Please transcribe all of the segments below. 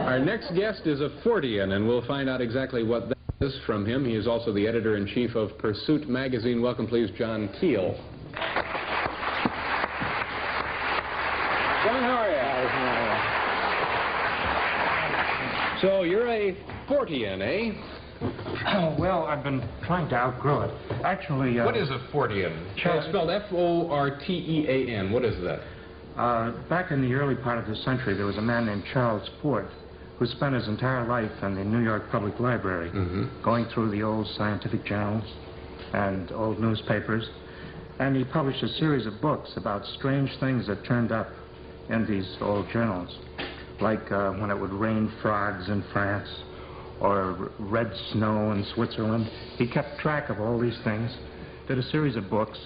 Our next guest is a Fortean, and we'll find out exactly what that is from him. He is also the editor-in-chief of Pursuit magazine. Welcome, please, John Keel. John, how are you? So you're a Fortean, eh? Well, I've been trying to outgrow it. Actually, what is a Fortean? It's spelled F-O-R-T-E-A-N. What is that? Back in the early part of the century, there was a man named Charles Fort who spent his entire life in the New York Public Library, going through the old scientific journals and old newspapers, and he published a series of books about strange things that turned up in these old journals, like when it would rain frogs in France, or red snow in Switzerland. He kept track of all these things, did a series of books,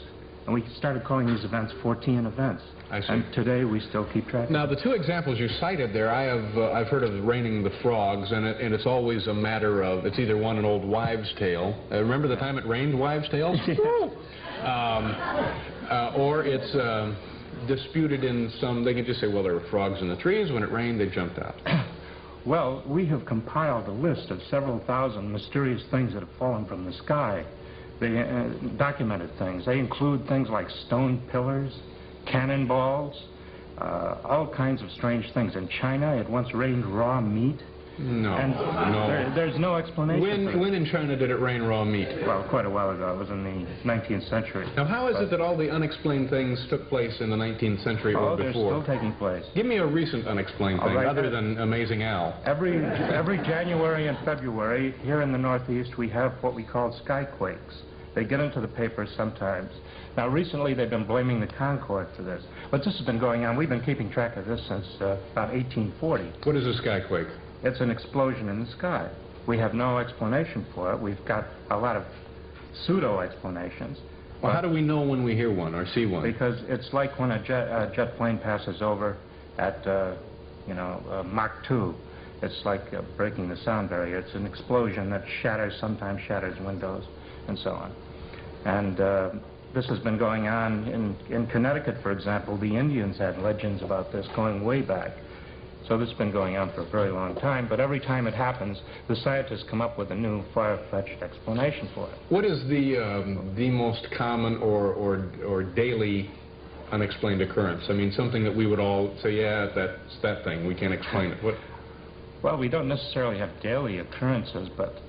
and we started calling these events Fortean events. I see. And today we still keep track. Now, the two examples you cited there, I've heard of raining the frogs, and it's always a matter of, it's either one, an old wives' tale. Remember the time it rained wives' tales? Or it's disputed in some, they can just say, well, there were frogs in the trees. When it rained, they jumped out. Well, we have compiled a list of several thousand mysterious things that have fallen from the sky. They documented things. They include things like stone pillars, cannonballs, all kinds of strange things. In China, it once rained raw meat. No, and no. There's no explanation. When in China did it rain raw meat? Well, quite a while ago. It was in the 19th century. Now, how is it that all the unexplained things took place in the 19th century or before? They're still taking place. Give me a recent unexplained thing, other than Amazing Al. Every January and February, here in the Northeast, we have what we call skyquakes. They get into the papers sometimes. Now, recently, they've been blaming the Concorde for this. But this has been going on. We've been keeping track of this since about 1840. What is a skyquake? It's an explosion in the sky. We have no explanation for it. We've got a lot of pseudo-explanations. Well, how do we know when we hear one or see one? Because it's like when a jet plane passes over at, Mach 2. It's like breaking the sound barrier. It's an explosion that sometimes shatters windows, and so on. And this has been going on in Connecticut, for example. The Indians had legends about this going way back. So this has been going on for a very long time, but every time it happens, the scientists come up with a new far-fetched explanation for it. What is the most common or daily unexplained occurrence? I mean, something that we would all say, yeah, that's that thing. We can't explain it. What? Well, we don't necessarily have daily occurrences, but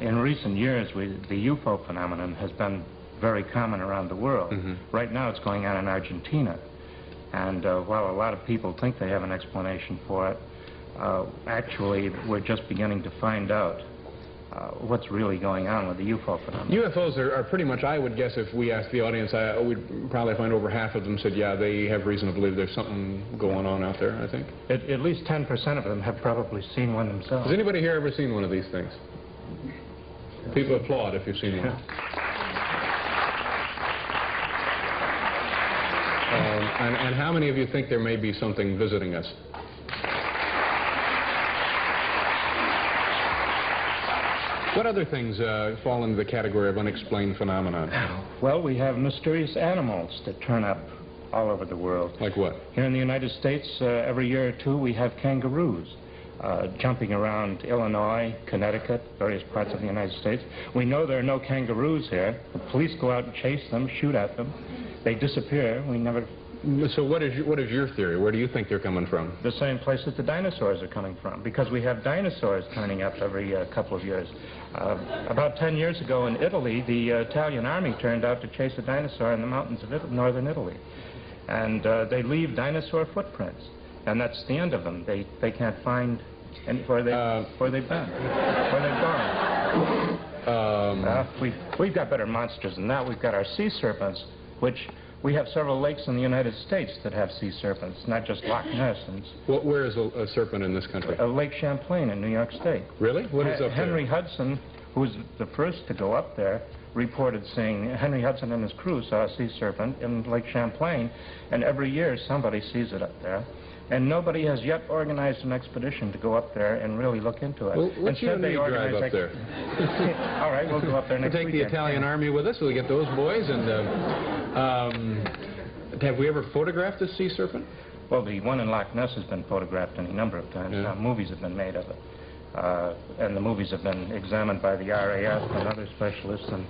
in recent years, the UFO phenomenon has been very common around the world. Right now, it's going on in Argentina. And while a lot of people think they have an explanation for it, actually, we're just beginning to find out what's really going on with the UFO phenomenon. UFOs are pretty much, I would guess, if we asked the audience, we'd probably find over half of them said, yeah, they have reason to believe there's something going on out there, I think. At least 10% of them have probably seen one themselves. Has anybody here ever seen one of these things? People applaud if you've seen one. And how many of you think there may be something visiting us? What other things fall into the category of unexplained phenomenon? Well, we have mysterious animals that turn up all over the world. Like what? Here in the United States, every year or two, we have kangaroos jumping around Illinois, Connecticut, various parts of the United States. We know there are no kangaroos here. The police go out and chase them, shoot at them. They disappear. We never... So what is your theory? Where do you think they're coming from? The same place that the dinosaurs are coming from, because we have dinosaurs turning up every couple of years. About 10 years ago in Italy, the Italian army turned out to chase a dinosaur in the mountains of northern Italy. And they leave dinosaur footprints, and that's the end of them. They can't find where they've been, where they've gone. We've got better monsters than that. We've got our sea serpents, which... We have several lakes in the United States that have sea serpents, not just Loch Ness. Where is a serpent in this country? Lake Champlain in New York State. Really? What is up there? Henry Hudson, who was the first to go up there, reported seeing, Henry Hudson and his crew saw a sea serpent in Lake Champlain, and every year somebody sees it up there. And nobody has yet organized an expedition to go up there and really look into it. Well, let's you and me drive up there. All right, we'll go up there next week. We'll take the Italian army with us. We'll get those boys. And have we ever photographed a sea serpent? Well, the one in Loch Ness has been photographed any number of times. Yeah. Now, movies have been made of it. And the movies have been examined by the RAF and other specialists, and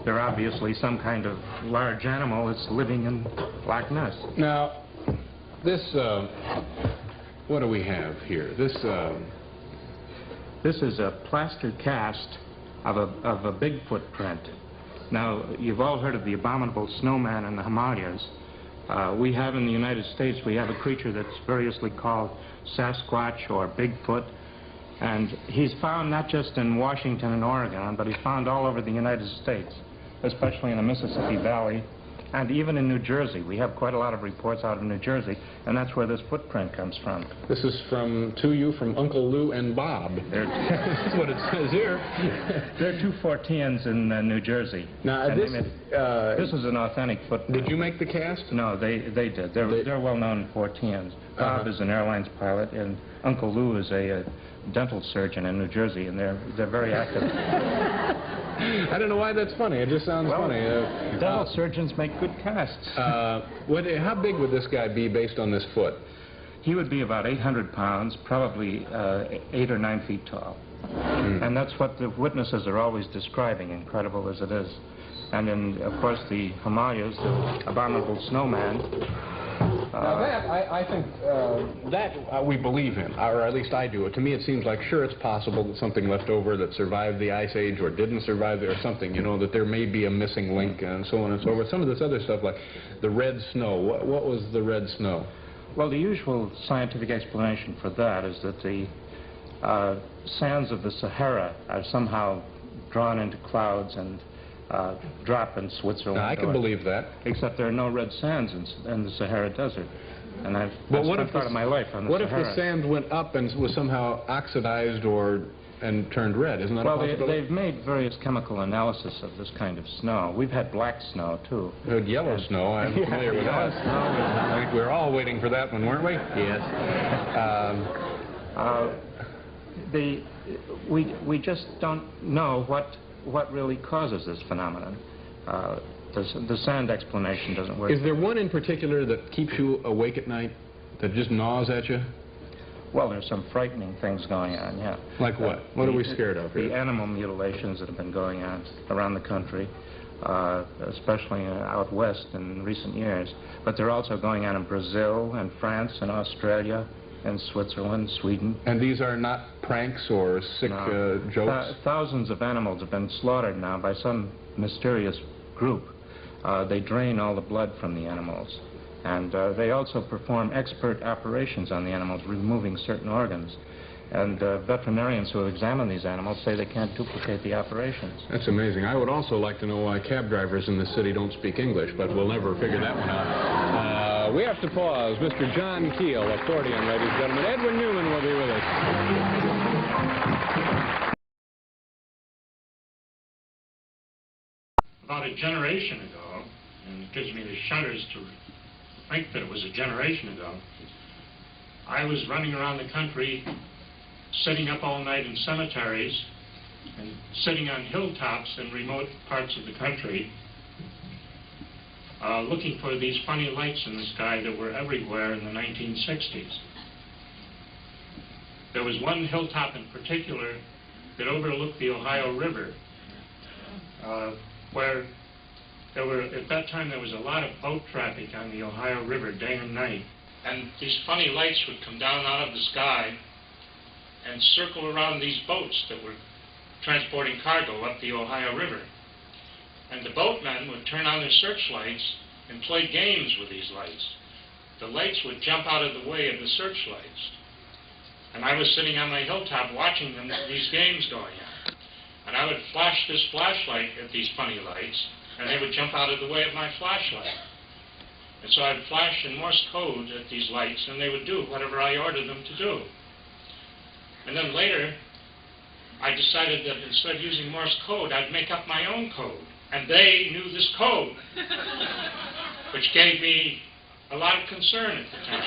they're obviously some kind of large animal that's living in Loch Ness. Now, this, what do we have here? This is a plaster cast of a Bigfoot print. Now, you've all heard of the abominable snowman in the Himalayas. We have in the United States, we have a creature that's variously called Sasquatch or Bigfoot. And he's found not just in Washington and Oregon, but he's found all over the United States, especially in the Mississippi Valley, and even in New Jersey. We have quite a lot of reports out of New Jersey, and that's where this footprint comes from. This is from Uncle Lou and Bob. That's what it says here. There are two Forteans in New Jersey. Now, this is an authentic footprint. Did you make the cast? No, they did. They're well-known Forteans. Bob is an airlines pilot, and Uncle Lou is a dental surgeon in New Jersey, and they're very active. I don't know why that's funny. It just sounds funny. Dental surgeons make good casts. How big would this guy be based on this foot? He would be about 800 pounds, probably 8 or 9 feet tall. And that's what the witnesses are always describing, incredible as it is. And in, of course, the Himalayas, the abominable snowman. Now that, I think, that we believe in, or at least I do. To me, it seems like, sure, it's possible that something left over that survived the Ice Age or didn't survive it or something, you know, that there may be a missing link and so on and so forth. Some of this other stuff, like the red snow. What was the red snow? Well, the usual scientific explanation for that is that the sands of the Sahara are somehow drawn into clouds and drop in Switzerland. Now, I can believe that. Except there are no red sands in the Sahara Desert. And I've spent part of my life on the Sahara. What if the sand went up and was somehow oxidized and turned red? Isn't that a possibility? Well, they've made various chemical analysis of this kind of snow. We've had black snow, too. Yellow snow. I'm familiar with that. I think we were all waiting for that one, weren't we? Yes. We just don't know what really causes this phenomenon. The sand explanation doesn't work. Is there one in particular that keeps you awake at night, that just gnaws at you? Well, there's some frightening things going on, yeah. Like what? What are we scared of here? The animal mutilations that have been going on around the country, especially out west in recent years. But they're also going on in Brazil and France and Australia and Switzerland, Sweden. And these are not pranks or sick jokes? Thousands of animals have been slaughtered now by some mysterious group. They drain all the blood from the animals. And they also perform expert operations on the animals, removing certain organs. And veterinarians who have examined these animals say they can't duplicate the operations. That's amazing. I would also like to know why cab drivers in this city don't speak English, but we'll never figure that one out. We have to pause. Mr. John Keel, accordion, ladies and gentlemen. Edwin Newman will be with us. About a generation ago, and it gives me the shudders to think that it was a generation ago, I was running around the country, sitting up all night in cemeteries and sitting on hilltops in remote parts of the country, looking for these funny lights in the sky that were everywhere in the 1960s. There was one hilltop in particular that overlooked the Ohio River, where at that time there was a lot of boat traffic on the Ohio River day and night. And these funny lights would come down out of the sky and circle around these boats that were transporting cargo up the Ohio River. And the boatmen would turn on their searchlights and play games with these lights. The lights would jump out of the way of the searchlights. And I was sitting on my hilltop watching these games going on. And I would flash this flashlight at these funny lights, and they would jump out of the way of my flashlight. And so I'd flash in Morse code at these lights, and they would do whatever I ordered them to do. And then later, I decided that instead of using Morse code, I'd make up my own code. And they knew this code, which gave me a lot of concern at the time.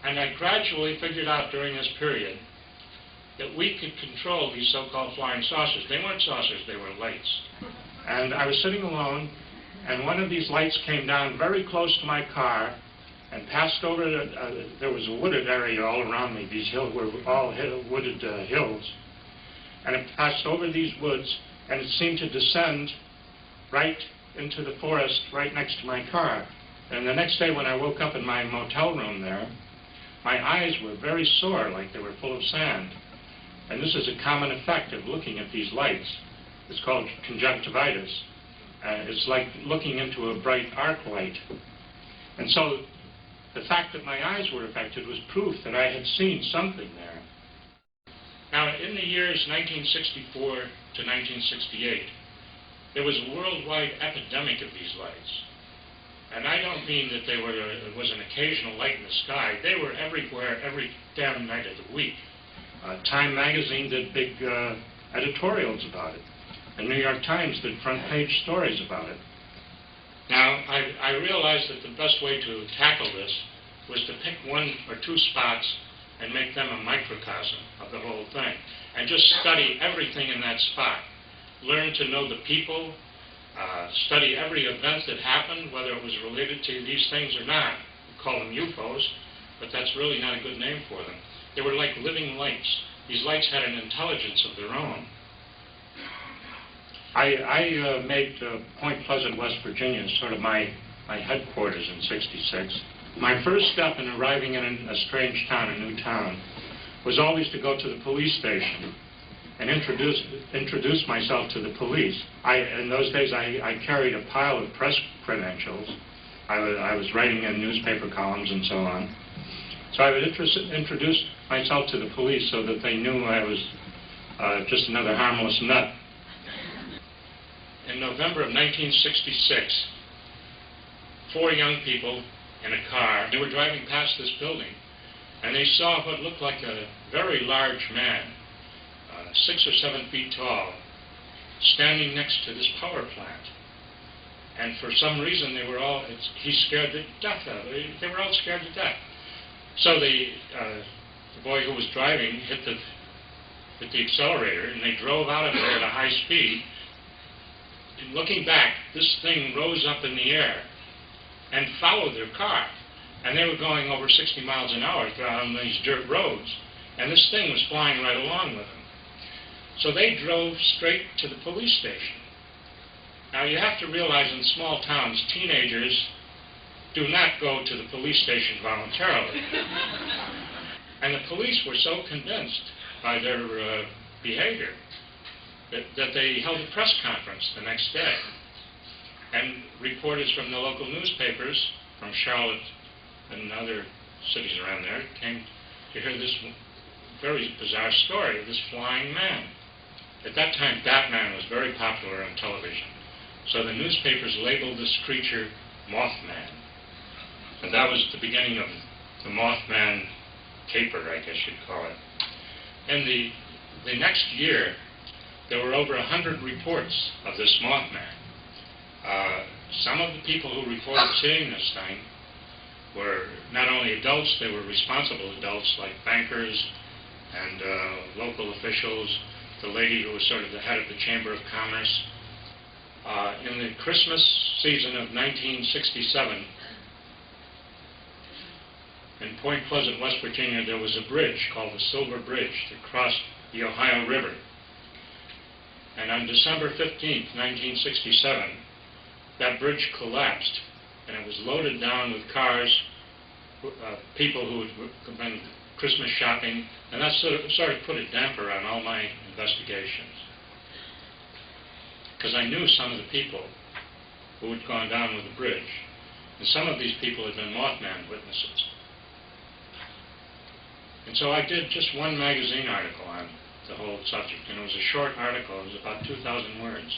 And I gradually figured out during this period that we could control these so-called flying saucers. They weren't saucers, they were lights. And I was sitting alone, and one of these lights came down very close to my car and passed over, there was a wooded area all around me. These hills were all wooded hills. And it passed over these woods, and it seemed to descend right into the forest right next to my car. And the next day when I woke up in my motel room there, my eyes were very sore, like they were full of sand. And this is a common effect of looking at these lights. It's called conjunctivitis. It's like looking into a bright arc light. And so the fact that my eyes were affected was proof that I had seen something there. Now, in the years 1964 to 1968, there was a worldwide epidemic of these lights. And I don't mean that it was an occasional light in the sky. They were everywhere, every damn night of the week. Time magazine did big editorials about it. The New York Times did front-page stories about it. Now, I realized that the best way to tackle this was to pick one or two spots and make them a microcosm of the whole thing, and just study everything in that spot. Learn to know the people, study every event that happened, whether it was related to these things or not. We call them UFO'S, but that's really not a good name for them. They were like living lights. These lights had an intelligence of their own. I made Point Pleasant, West Virginia, sort of my headquarters in '66. My first step in arriving in a strange town, a new town, was always to go to the police station and introduce myself to the police. In those days, I carried a pile of press credentials. I was writing in newspaper columns and so on. So I would introduce myself to the police so that they knew I was just another harmless nut. In November of 1966, 4 young people in a car, they were driving past this building, and they saw what looked like a very large man, 6 or 7 feet tall, standing next to this power plant. And for some reason, he scared the death out of them. They were all scared to death. So the boy who was driving hit the accelerator, and they drove out of there at a high speed. And looking back, this thing rose up in the air and followed their car. And they were going over 60 miles an hour on these dirt roads. And this thing was flying right along with them. So they drove straight to the police station. Now you have to realize in small towns, teenagers do not go to the police station voluntarily. And the police were so convinced by their behavior that they held a press conference the next day. And reporters from the local newspapers, from Charlotte and other cities around there, came to hear this very bizarre story of this flying man. At that time, Batman was very popular on television. So the newspapers labeled this creature Mothman. And that was the beginning of the Mothman caper, I guess you'd call it. And the next year, there were over 100 reports of this Mothman. Some of the people who reported seeing this thing were not only adults, they were responsible adults like bankers and local officials, the lady who was sort of the head of the Chamber of Commerce. In the Christmas season of 1967, in Point Pleasant, West Virginia, there was a bridge called the Silver Bridge that crossed the Ohio River. And on December 15th, 1967, that bridge collapsed, and it was loaded down with cars, people who had been Christmas shopping, and that sort of put a damper on all my investigations. Because I knew some of the people who had gone down with the bridge, and some of these people had been Mothman witnesses. And so I did just one magazine article on the whole subject, and it was a short article. It was about 2,000 words.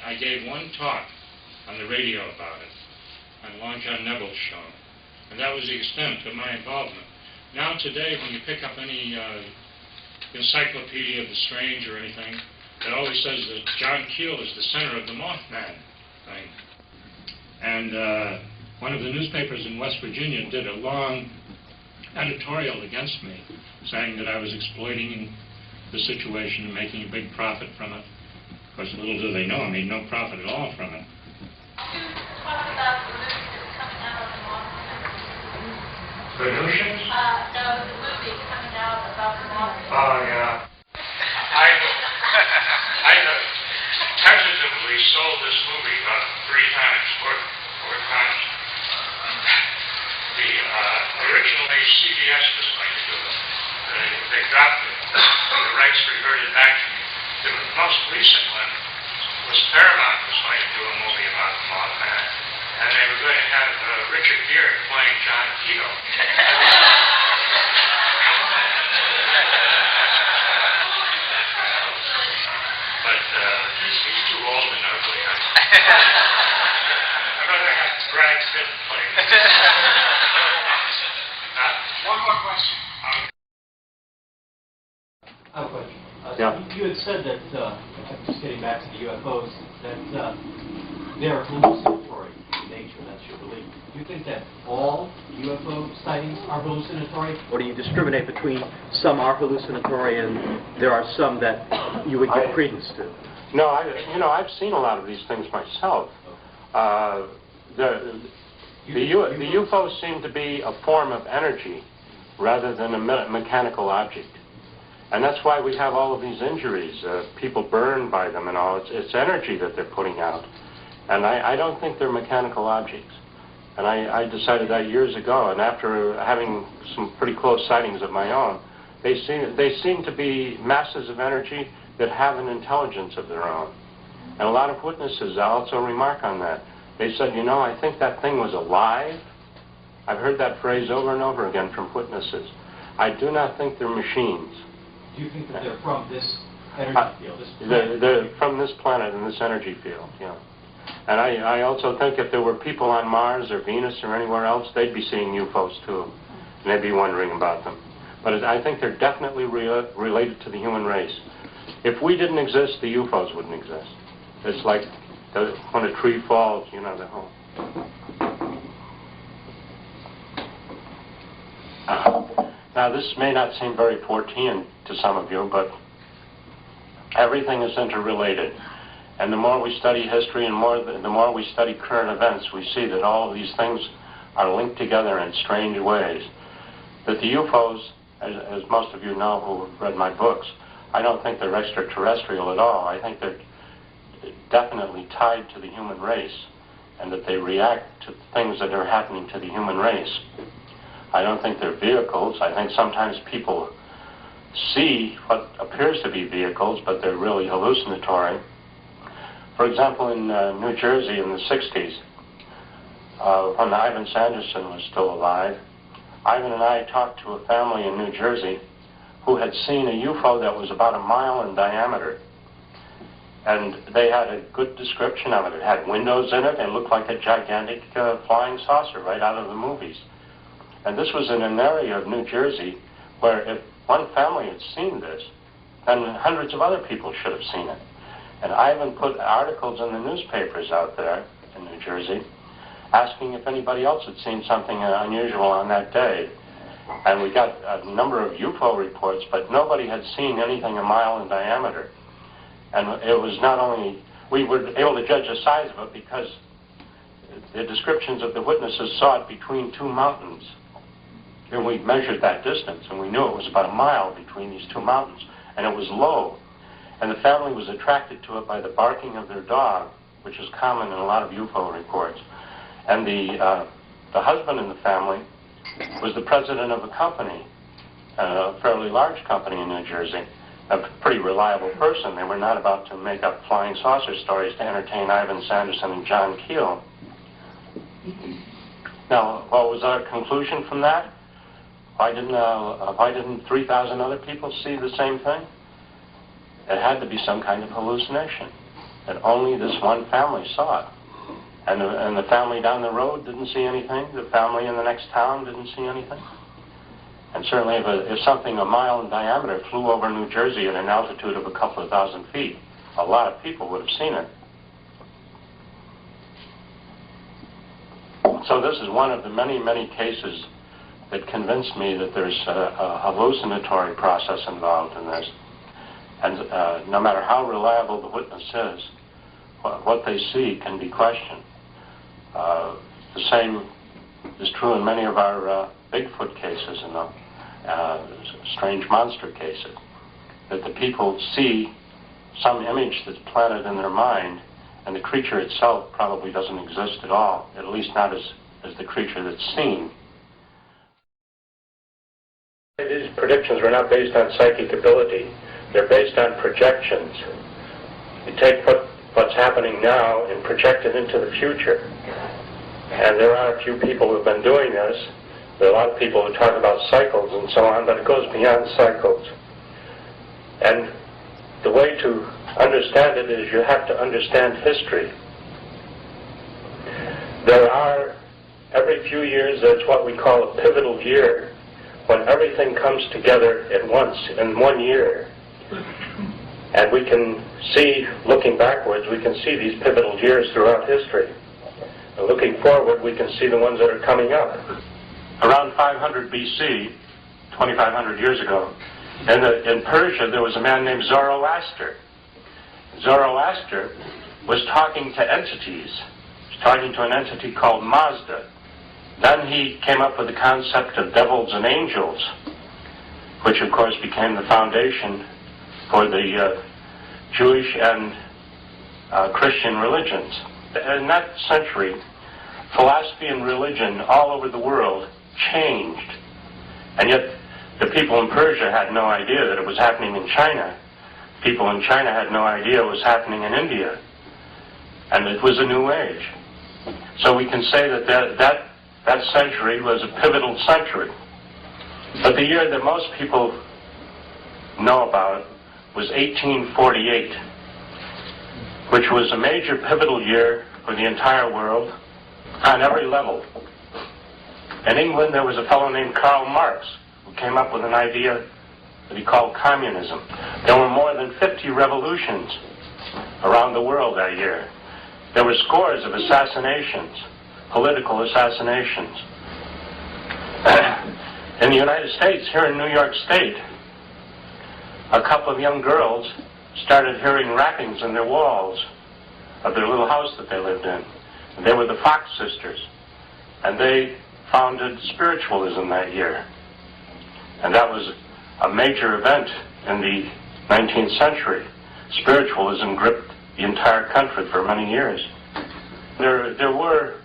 I gave one talk on the radio about it, on Long John Neville's show, and that was the extent of my involvement. Now today, when you pick up any encyclopedia of the strange or anything, it always says that John Keel is the center of the Mothman thing. And one of the newspapers in West Virginia did a long editorial against me, saying that I was exploiting the situation and making a big profit from it. Of course, little do they know, I made no profit at all from it. Venusians? No, the movie coming out about the mountain. Oh, yeah. I tentatively sold this movie about 3 times, 4 times. Originally, CBS was going to do it. They dropped it. The rights reverted back to me. The most recent one was Paramount was going to do a movie about the Mothman, and they were going to have Richard Gere playing John Keel. But he's too old and ugly. I'd rather have Brad Pitt play. One more question. I have a question. Yeah. You had said that, just getting back to the UFOs, that they're hallucinatory in nature, that's your belief. Do you think that all UFO sightings are hallucinatory? Or do you discriminate between some are hallucinatory and there are some that you would give credence to? No, I've seen a lot of these things myself. The UFOs seem to be a form of energy rather than a mechanical object. And that's why we have all of these injuries, people burned by them and all. It's energy that they're putting out. And I don't think they're mechanical objects. And I decided that years ago, and after having some pretty close sightings of my own, they seem to be masses of energy that have an intelligence of their own. And a lot of witnesses also remark on that. They said, you know, I think that thing was alive. I've heard that phrase over and over again from witnesses. I do not think they're machines. Do you think that they're from this energy field? They're from this planet and this energy field, yeah. And I also think if there were people on Mars or Venus or anywhere else, they'd be seeing UFOs too. And they'd be wondering about them. But I think they're definitely related to the human race. If we didn't exist, the UFOs wouldn't exist. It's like when a tree falls, you know, the whole... Now, this may not seem very Fortean to some of you, but everything is interrelated. And the more we study history and the more we study current events, we see that all of these things are linked together in strange ways. That the UFOs, as most of you know who have read my books, I don't think they're extraterrestrial at all. I think they're definitely tied to the human race, and that they react to things that are happening to the human race. I don't think they're vehicles. I think sometimes people see what appears to be vehicles, but they're really hallucinatory. For example, in New Jersey in the 60s, when Ivan Sanderson was still alive, Ivan and I talked to a family in New Jersey who had seen a UFO that was about 1 mile in diameter. And they had a good description of it. It had windows in it and looked like a gigantic flying saucer right out of the movies. And this was in an area of New Jersey where if one family had seen this, then hundreds of other people should have seen it. And Ivan put articles in the newspapers out there in New Jersey asking if anybody else had seen something unusual on that day. And we got a number of UFO reports, but nobody had seen anything 1 mile in diameter. And it was not only, we were able to judge the size of it because the descriptions of the witnesses saw it between 2 mountains. And we measured that distance, and we knew it was about 1 mile between these 2 mountains. And it was low. And the family was attracted to it by the barking of their dog, which is common in a lot of UFO reports. And the husband in the family was the president of a company, a fairly large company in New Jersey, a pretty reliable person. They were not about to make up flying saucer stories to entertain Ivan Sanderson and John Keel. Now, what was our conclusion from that? Why didn't 3,000 other people see the same thing? It had to be some kind of hallucination. That only this one family saw it. And the family down the road didn't see anything. The family in the next town didn't see anything. And certainly if something 1 mile in diameter flew over New Jersey at an altitude of a couple of thousand feet, a lot of people would have seen it. So this is one of the many, many cases that convinced me that there's a hallucinatory process involved in this. And no matter how reliable the witness is, what they see can be questioned. The same is true in many of our Bigfoot cases and the strange monster cases, that the people see some image that's planted in their mind, and the creature itself probably doesn't exist at all, at least not as the creature that's seen. These predictions were not based on psychic ability. They're based on projections. You take what's happening now and project it into the future. And there are a few people who have been doing this. There are a lot of people who talk about cycles and so on, but it goes beyond cycles. And the way to understand it is you have to understand history. There are, every few years, there's what we call a pivotal year, when everything comes together at once in 1 year. And we can see, looking backwards, we can see these pivotal years throughout history. And looking forward, we can see the ones that are coming up. Around 500 BC, 2,500 years ago, in Persia, there was a man named Zoroaster. Zoroaster was talking to entities. He was talking to an entity called Mazda. Then he came up with the concept of devils and angels, which of course became the foundation for the Jewish and Christian religions. In that century, philosophy and religion all over the world changed. And yet the people in Persia had no idea that it was happening in China. People in China had no idea it was happening in India. And it was a new age. So we can say that century was a pivotal century. But the year that most people know about was 1848, which was a major pivotal year for the entire world on every level. In England, there was a fellow named Karl Marx who came up with an idea that he called communism. There were more than 50 revolutions around the world that year. There were scores of assassinations, political assassinations. In the United States, here in New York State, a couple of young girls started hearing rappings in their walls of their little house that they lived in. And they were the Fox sisters. And they founded spiritualism that year. And that was a major event in the 19th century. Spiritualism gripped the entire country for many years. There were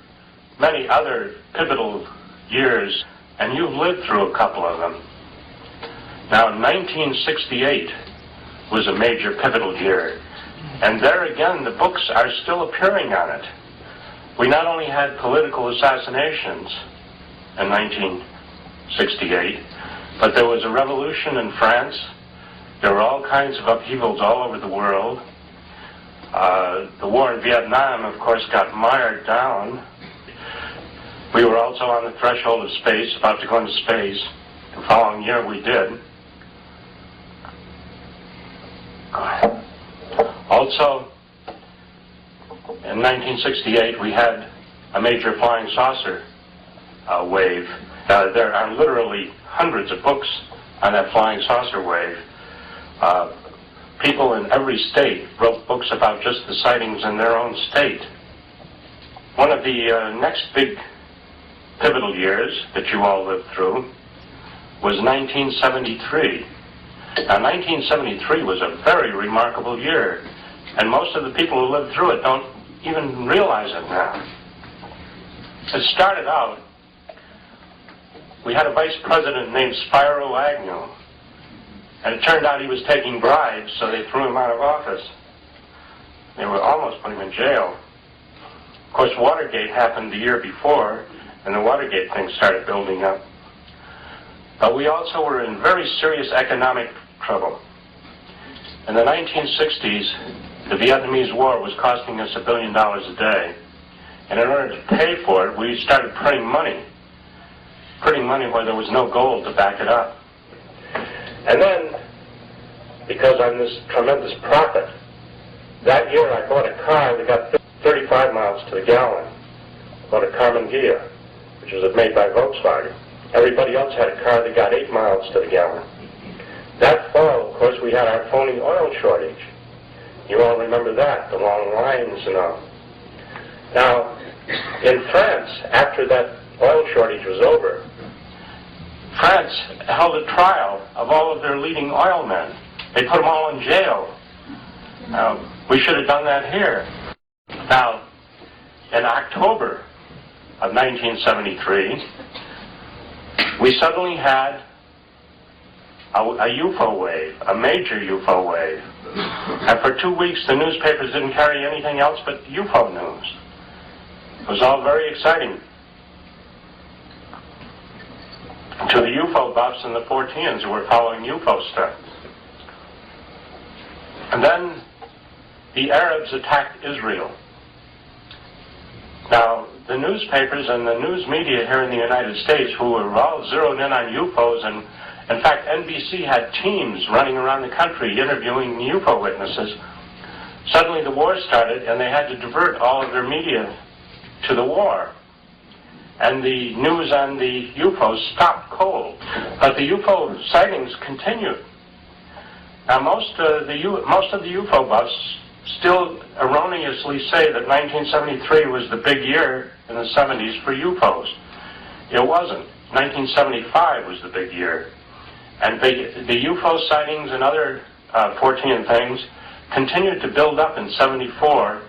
many other pivotal years, and you've lived through a couple of them. Now, 1968 was a major pivotal year, and there again, the books are still appearing on it. We not only had political assassinations in 1968, but there was a revolution in France. There were all kinds of upheavals all over the world. The war in Vietnam, of course, got mired down. We were also on the threshold of space, about to go into space. The following year we did. Also, in 1968, we had a major flying saucer wave. There are literally hundreds of books on that flying saucer wave. People in every state wrote books about just the sightings in their own state. One of the next big pivotal years that you all lived through was 1973. Now, 1973 was a very remarkable year, and most of the people who lived through it don't even realize it now. It started out, we had a vice president named Spiro Agnew, and it turned out he was taking bribes, so they threw him out of office. They were almost put him in jail. Of course, Watergate happened the year before, and the Watergate thing started building up. But we also were in very serious economic trouble. In the 1960s, the Vietnamese War was costing us $1 billion a day. And in order to pay for it, we started printing money where there was no gold to back it up. And then, because I'm this tremendous prophet, that year I bought a car that got 35 miles to the gallon. I bought a Carmen Ghia, which was made by Volkswagen. Everybody else had a car that got 8 miles to the gallon. That fall, of course, we had our phony oil shortage. You all remember that, the long lines and all. Now, in France, after that oil shortage was over, France held a trial of all of their leading oil men. They put them all in jail. We should have done that here. Now, in October of 1973, we suddenly had a UFO wave, a major UFO wave. And for 2 weeks, the newspapers didn't carry anything else but UFO news. It was all very exciting to the UFO buffs and the 14s who were following UFO stuff. And then the Arabs attacked Israel. Now, the newspapers and the news media here in the United States, who were all zeroed in on UFOs, and in fact, NBC had teams running around the country interviewing UFO witnesses. Suddenly the war started, and they had to divert all of their media to the war. And the news on the UFOs stopped cold. But the UFO sightings continued. Now, most of the UFO buffs still erroneously say that 1973 was the big year in the 70s for UFOs. It wasn't. 1975 was the big year. And the UFO sightings and other 14 things continued to build up in 74.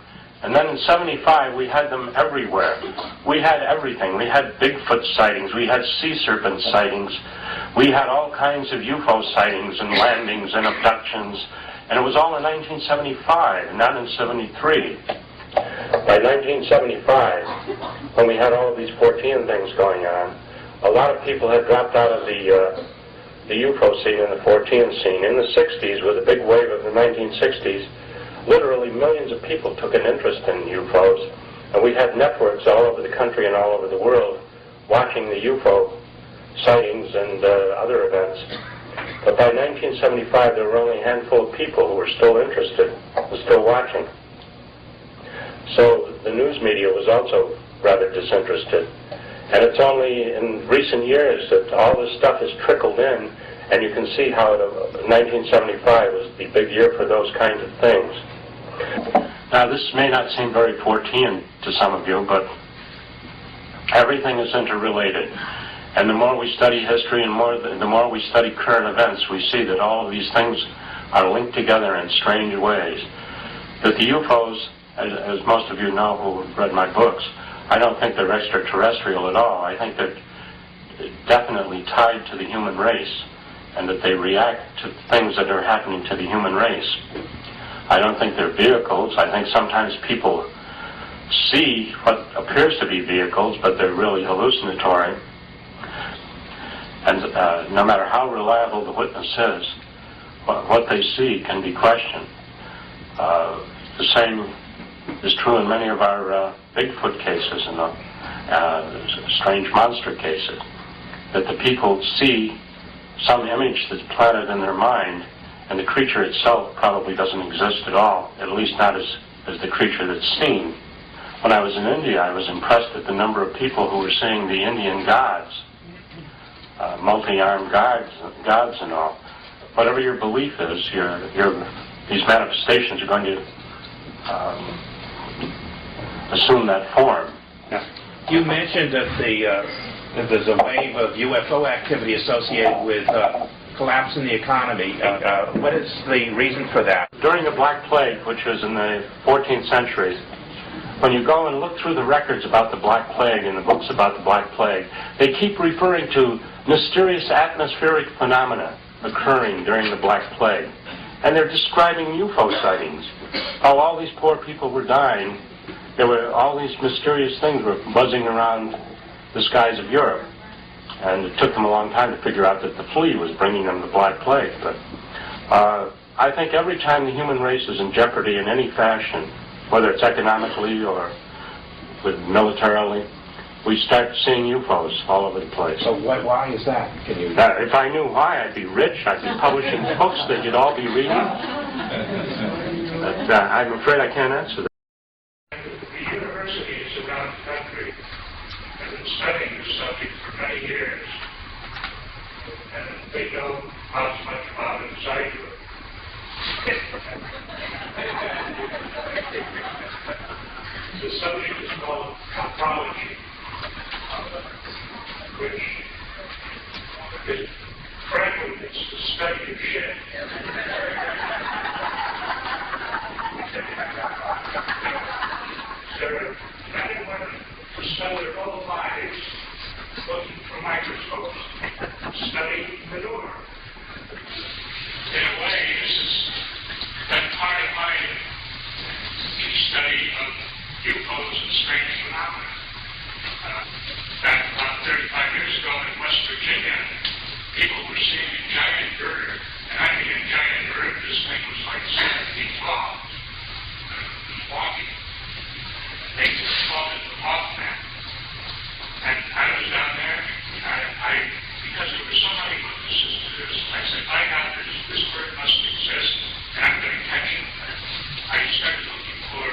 And then in 75, we had them everywhere. We had everything. We had Bigfoot sightings. We had sea serpent sightings. We had all kinds of UFO sightings and landings and abductions. And it was all in 1975, not in 73. By 1975, when we had all of these 14 things going on, a lot of people had dropped out of the UFO scene and the 14 scene. In the 60s, with a big wave of the 1960s, literally millions of people took an interest in UFOs, and we had networks all over the country and all over the world watching the UFO sightings and other events. But by 1975, there were only a handful of people who were still interested, were still watching. So the news media was also rather disinterested. And it's only in recent years that all this stuff has trickled in, and you can see how 1975 was the big year for those kinds of things. Now, this may not seem very Fortean to some of you, but everything is interrelated. And the more we study history and the more we study current events, we see that all of these things are linked together in strange ways. That the UFOs, as most of you know who have read my books, I don't think they're extraterrestrial at all. I think they're definitely tied to the human race, and that they react to things that are happening to the human race. I don't think they're vehicles. I think sometimes people see what appears to be vehicles, but they're really hallucinatory. And no matter how reliable the witness is, what they see can be questioned. The same is true in many of our Bigfoot cases and strange monster cases, that the people see some image that's planted in their mind, and the creature itself probably doesn't exist at all, at least not as the creature that's seen. When I was in India, I was impressed at the number of people who were seeing the Indian gods, multi-armed gods and all. Whatever your belief is, these manifestations are going to assume that form. Yeah. You mentioned that there's a wave of UFO activity associated with collapse in the economy. What is the reason for that? During the Black Plague, which was in the 14th century, when you go and look through the records about the Black Plague and the books about the Black Plague, they keep referring to mysterious atmospheric phenomena occurring during the Black Plague. And they're describing UFO sightings. How all these poor people were dying. There were all these mysterious things were buzzing around the skies of Europe. And it took them a long time to figure out that the flea was bringing them the Black Plague. But I think every time the human race is in jeopardy in any fashion, whether it's economically or militarily, we start seeing UFOs all over the place. So why is that? Can you? If I knew why, I'd be rich. I'd be publishing books that you'd all be reading. But I'm afraid I can't answer that. The universities around the country have been studying this subject for many years, and they know how much about it as I do. The subject is called cosmology, which shit. So anyone who spent their whole lives looking for microscopes, studying manure. In a way, this has been part of my study of UFO'S and strange phenomena. Back about 35 years ago in West Virginia, people were seeing a giant bird, and I mean a giant bird. This thing was like 7 feet tall, walking. They just called it the Mothman. And I was down there, because there were so many witnesses to this, I said, I got this bird must exist, and I'm going to catch it. I started looking for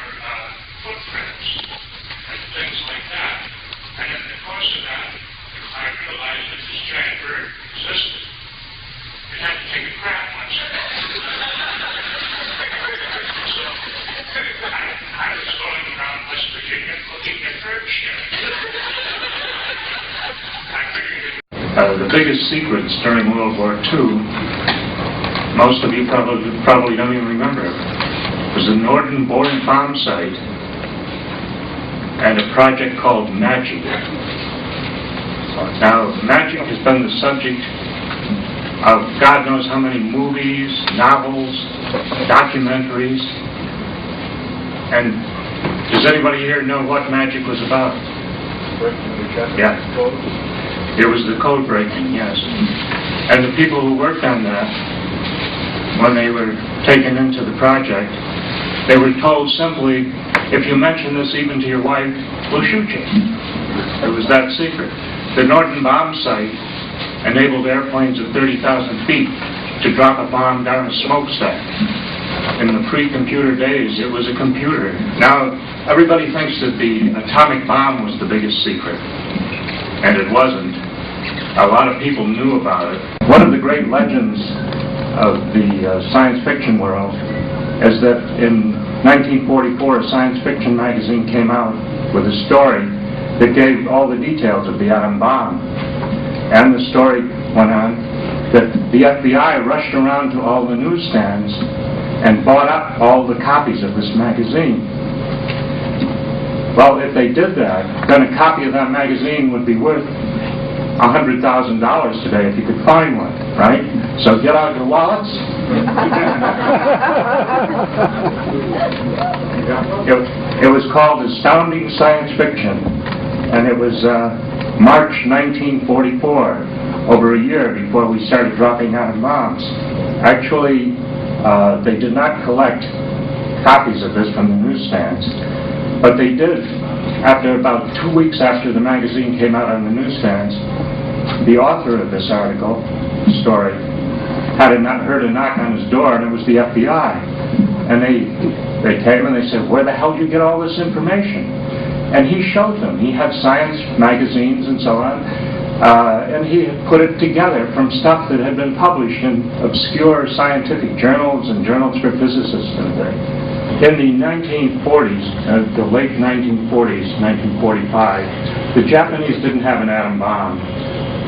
footprints and things like that. And in the course of that, I realized that this giant bird existed. It had to take a crap once. So I was going around West Virginia looking at bird shit. I figured the biggest secrets during World War II, most of you probably don't even remember, was the Norden bomb site and a project called MAGIC. Now, MAGIC has been the subject of God knows how many movies, novels, documentaries, and does anybody here know what MAGIC was about? Yeah. It was the code breaking, yes. And the people who worked on that, when they were taken into the project, they were told simply, if you mention this even to your wife, we'll shoot you. It was that secret. The Norden bomb site enabled airplanes at 30,000 feet to drop a bomb down a smokestack. In the pre-computer days, it was a computer. Now, everybody thinks that the atomic bomb was the biggest secret, and it wasn't. A lot of people knew about it. One of the great legends of the science fiction world is that in 1944, a science fiction magazine came out with a story that gave all the details of the atom bomb. And the story went on that the FBI rushed around to all the newsstands and bought up all the copies of this magazine. Well, if they did that, then a copy of that magazine would be worth $100,000 today if you could find one, right? So get out your wallets. It was called Astounding Science Fiction, and it was March 1944, over a year before we started dropping atom bombs. Actually, they did not collect copies of this from the newsstands, but they did. After about 2 weeks after the magazine came out on the newsstands, the author of this story, heard a knock on his door, and it was the FBI. And they came and they said, where the hell did you get all this information? And he showed them. He had science magazines and so on, and he had put it together from stuff that had been published in obscure scientific journals and journals for physicists and things. In the 1940s, the late 1940s, 1945, the Japanese didn't have an atom bomb.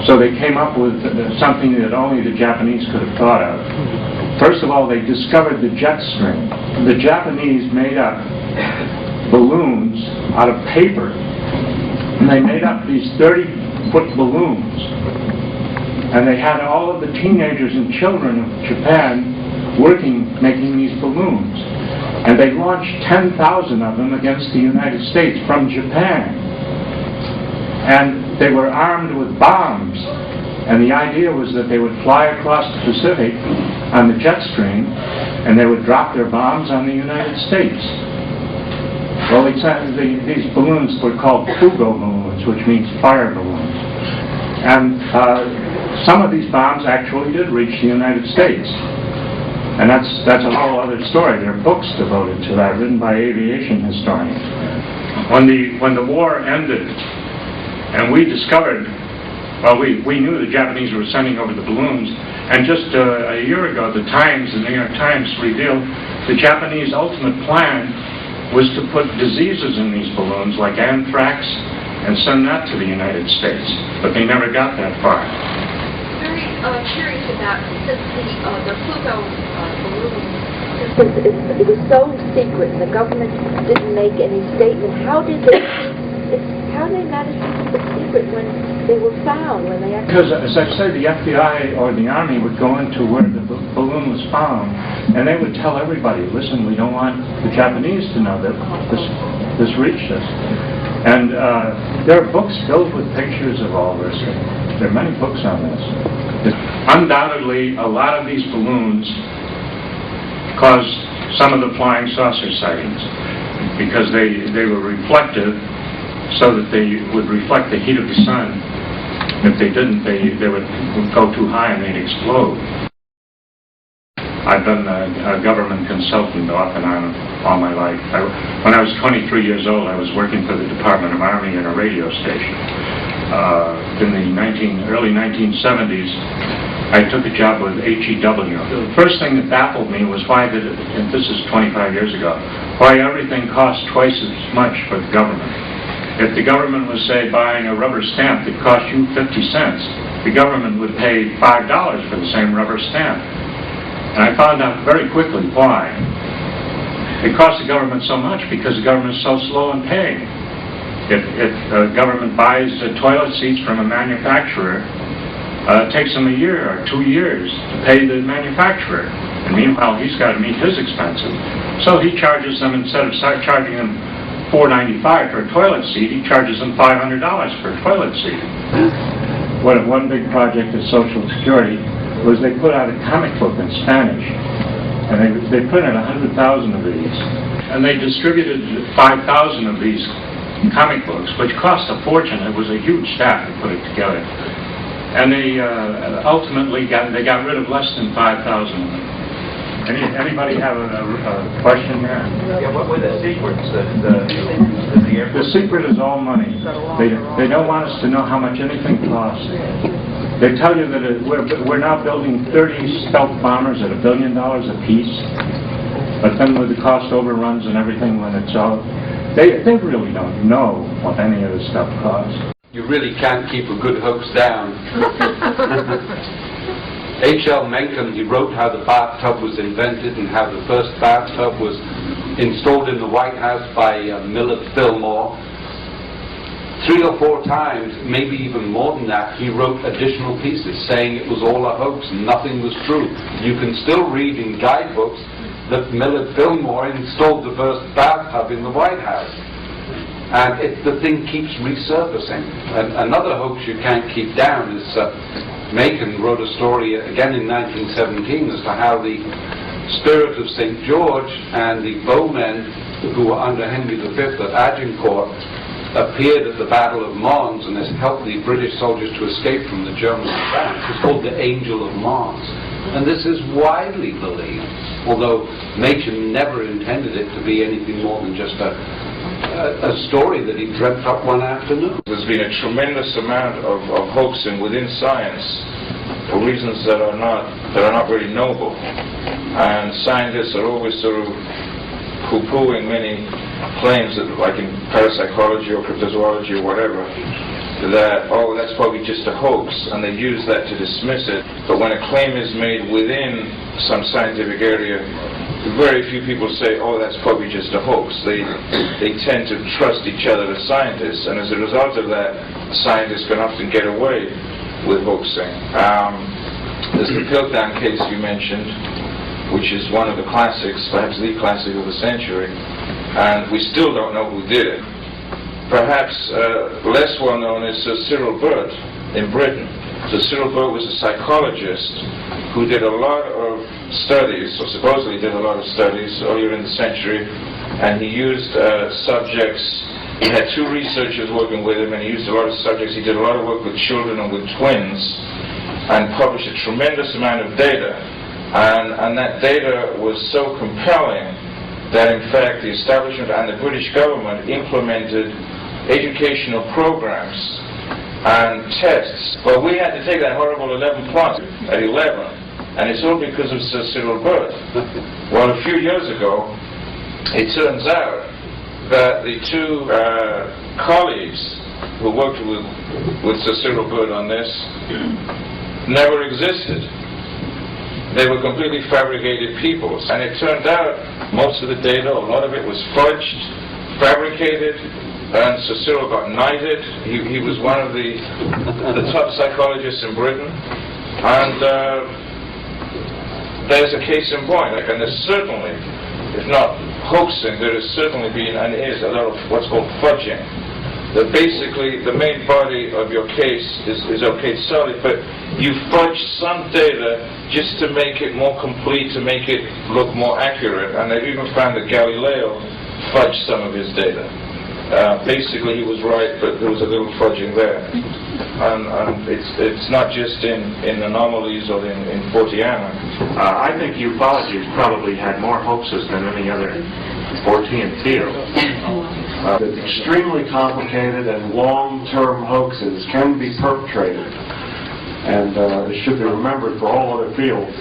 So they came up with something that only the Japanese could have thought of. First of all, they discovered the jet stream. The Japanese made up balloons out of paper, and they made up these 30-foot balloons. And they had all of the teenagers and children of Japan making these balloons. And they launched 10,000 of them against the United States from Japan. And they were armed with bombs. And the idea was that they would fly across the Pacific on the jet stream, and they would drop their bombs on the United States. Well, these balloons were called Fugo balloons, which means fire balloons. And some of these bombs actually did reach the United States. And that's a whole other story. There are books devoted to that, written by aviation historians. When the war ended, and we discovered, well, we knew the Japanese were sending over the balloons, and just a year ago, the New York Times revealed the Japanese ultimate plan was to put diseases in these balloons, like anthrax, and send that to the United States. But they never got that far. curious about, since the Pluto balloon, since it was so secret and the government didn't make any statement, how did they manage to keep it secret when they were found, when they actually... Because, as I say, the FBI or the Army would go into where the balloon was found, and they would tell everybody, listen, we don't want the Japanese to know that this reached us. And there are books filled with pictures of all this. There are many books on this. Undoubtedly, a lot of these balloons caused some of the flying saucer sightings because they were reflective, so that they would reflect the heat of the sun. If they didn't, they would go too high and they'd explode. I've been a government consultant off and on all my life. When I was 23 years old, I was working for the Department of Army in a radio station. In the early 1970s, I took a job with HEW. The first thing that baffled me was why did it, and this is 25 years ago, why everything cost twice as much for the government. If the government was, say, buying a rubber stamp that cost you 50 cents, the government would pay $5 for the same rubber stamp. And I found out very quickly why. It costs the government so much because the government is so slow in paying. If the government buys toilet seats from a manufacturer, it takes them a year or 2 years to pay the manufacturer. And meanwhile, he's got to meet his expenses. So he charges them, instead of charging them $4.95 for a toilet seat, he charges them $500 for a toilet seat. One big project of Social Security was they put out a comic book in Spanish, and they printed 100,000 of these, and they distributed 5,000 of these comic books, which cost a fortune. It was a huge staff to put it together, and they ultimately got rid of less than 5,000 of them. Anybody have a question there? Yeah, what were the secrets that the Air Force... The secret is all money. They don't want us to know how much anything costs. They tell you that we're now building 30 stealth bombers at $1 billion a piece, but then with the cost overruns and everything, when it's all... They really don't know what any of this stuff costs. You really can't keep a good hoax down. H.L. Mencken, he wrote how the bathtub was invented and how the first bathtub was installed in the White House by Millard Fillmore. 3 or 4 times, maybe even more than that, he wrote additional pieces saying it was all a hoax, nothing was true. You can still read in guidebooks that Millard Fillmore installed the first bathtub in the White House. And the thing keeps resurfacing. And another hoax you can't keep down is Mencken wrote a story again in 1917 as to how the spirit of St. George and the bowmen who were under Henry V at Agincourt appeared at the Battle of Mons and has helped the British soldiers to escape from the German advance. It's called the Angel of Mons. And this is widely believed, although Mencken never intended it to be anything more than just a story that he dreamt up one afternoon. There's been a tremendous amount of hoaxing within science for reasons that are not very noble, and scientists are always sort of poo-pooing many claims that, like in parapsychology or cryptozoology or whatever, that, oh, that's probably just a hoax, and they use that to dismiss it. But when a claim is made within some scientific area, very few people say, oh, that's probably just a hoax. They tend to trust each other as scientists, and as a result of that, scientists can often get away with hoaxing. There's the Piltdown case you mentioned, which is one of the classics, perhaps the classic of the century, and we still don't know who did it. Perhaps less well known is Sir Cyril Burt in Britain. Sir Cyril Burt was a psychologist who did a lot of studies, or supposedly did a lot of studies earlier in the century, and he used subjects. He had 2 researchers working with him, and he used a lot of subjects. He did a lot of work with children and with twins, and published a tremendous amount of data. And that data was so compelling that, in fact, the establishment and the British government implemented educational programs and tests. Well, we had to take that horrible 11 plus at 11, and it's all because of Sir Cyril Burt. Well, a few years ago, it turns out that the 2 colleagues who worked with Sir Cyril Burt on this never existed. They were completely fabricated peoples. And it turned out most of the data, a lot of it was fudged, fabricated, and Sir Cyril got knighted. He was one of the top psychologists in Britain. And there's a case in point. And there's certainly, if not hoaxing, there has certainly been and is a lot of what's called fudging. That basically the main body of your case is okay, solid, but you fudge some data just to make it more complete, to make it look more accurate. And they've even found that Galileo fudged some of his data. Basically he was right, but there was a little fudging there. And it's not just in anomalies or in Forteana. I think ufology has probably had more hoaxes than any other Fortean field. Extremely complicated and long-term hoaxes can be perpetrated, and it should be remembered for all other fields.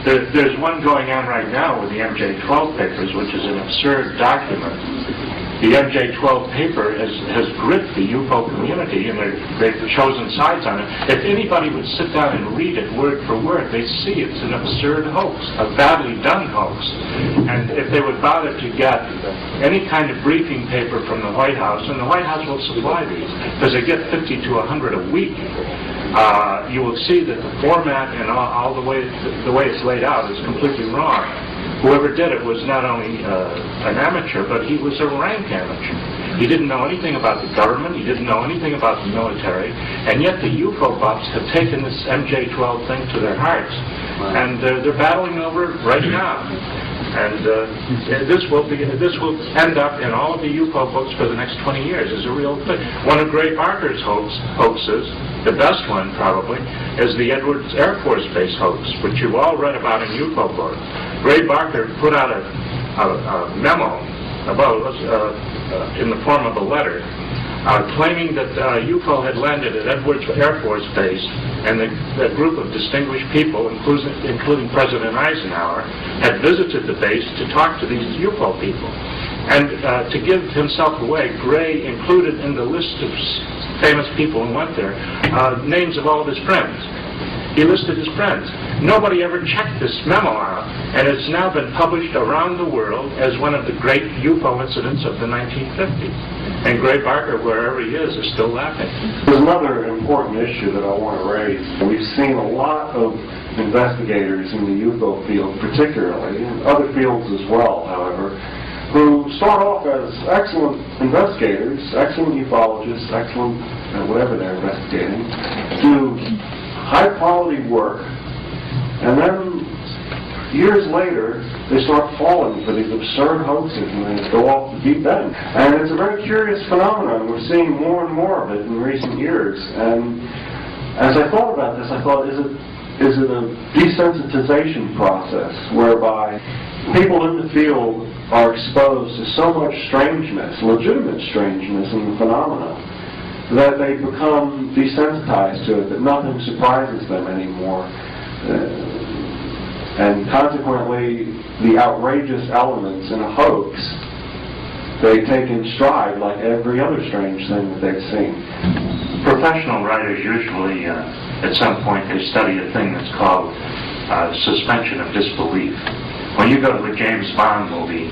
There's one going on right now with the MJ-12 papers, which is an absurd document. The MJ-12 paper has gripped the UFO community, and they've chosen sides on it. If anybody would sit down and read it word for word, they'd see it's an absurd hoax, a badly done hoax. And if they would bother to get any kind of briefing paper from the White House, and the White House will supply these, because they get 50 to 100 a week, you will see that the format and all the way it's laid out is completely wrong. Whoever did it was not only an amateur, but he was a rank amateur. He didn't know anything about the government, he didn't know anything about the military, and yet the UFO buffs have taken this MJ-12 thing to their hearts, and they're battling over it right now. And this will end up in all of the UFO books for the next 20 years as a real thing. One of Gray Barker's hoaxes, the best one probably, is the Edwards Air Force Base hoax, which you've all read about in UFO books. Gray Barker put out a memo about in the form of a letter claiming that UFO had landed at Edwards Air Force Base, and the group of distinguished people, including President Eisenhower, had visited the base to talk to these UFO people. And to give himself away, Gray included in the list of famous people who went there names of all of his friends. He listed his friends. Nobody ever checked this memo out, and it's now been published around the world as one of the great UFO incidents of the 1950s. And Gray Barker, wherever he is still laughing. There's another important issue that I want to raise. We've seen a lot of investigators in the UFO field, particularly, and other fields as well, however, who start off as excellent investigators, excellent ufologists, excellent whatever they're investigating, do high-quality work, and then years later, they start falling for these absurd hoaxes and they go off the deep end. And it's a very curious phenomenon. We're seeing more and more of it in recent years. And as I thought about this, I thought, is it a desensitization process whereby people in the field are exposed to so much strangeness, legitimate strangeness in the phenomena, that they become desensitized to it, that nothing surprises them anymore. And consequently, the outrageous elements in a hoax, they take in stride like every other strange thing that they've seen. Professional writers usually, at some point, they study a thing that's called suspension of disbelief. When you go to a James Bond movie,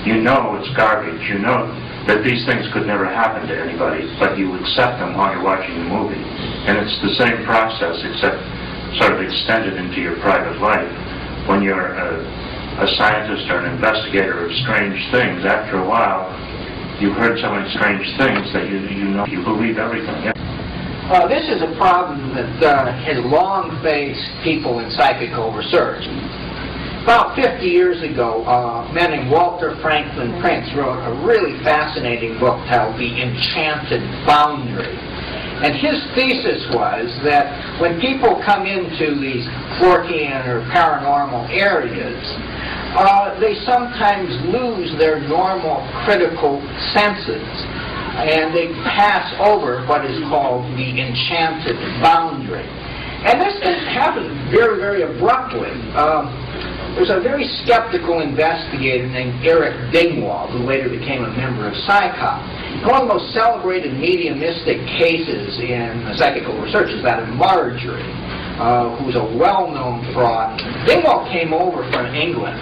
you know it's garbage. You know that these things could never happen to anybody, but you accept them while you're watching the movie. And it's the same process, except sort of extended into your private life. When you're a scientist or an investigator of strange things, after a while, you've heard so many strange things that you know you believe everything. This is a problem that has long faced people in psychical research. About 50 years ago, a man named Walter Franklin Prince wrote a really fascinating book called The Enchanted Boundary. And his thesis was that when people come into these Fortean or paranormal areas, they sometimes lose their normal critical senses, and they pass over what is called the enchanted boundary. And this happens very, very abruptly. There's a very skeptical investigator named Eric Dingwall, who later became a member of PSYCOP. One of the most celebrated mediumistic cases in psychical research is that of Marjorie. who's a well-known fraud. Dingwall came over from England,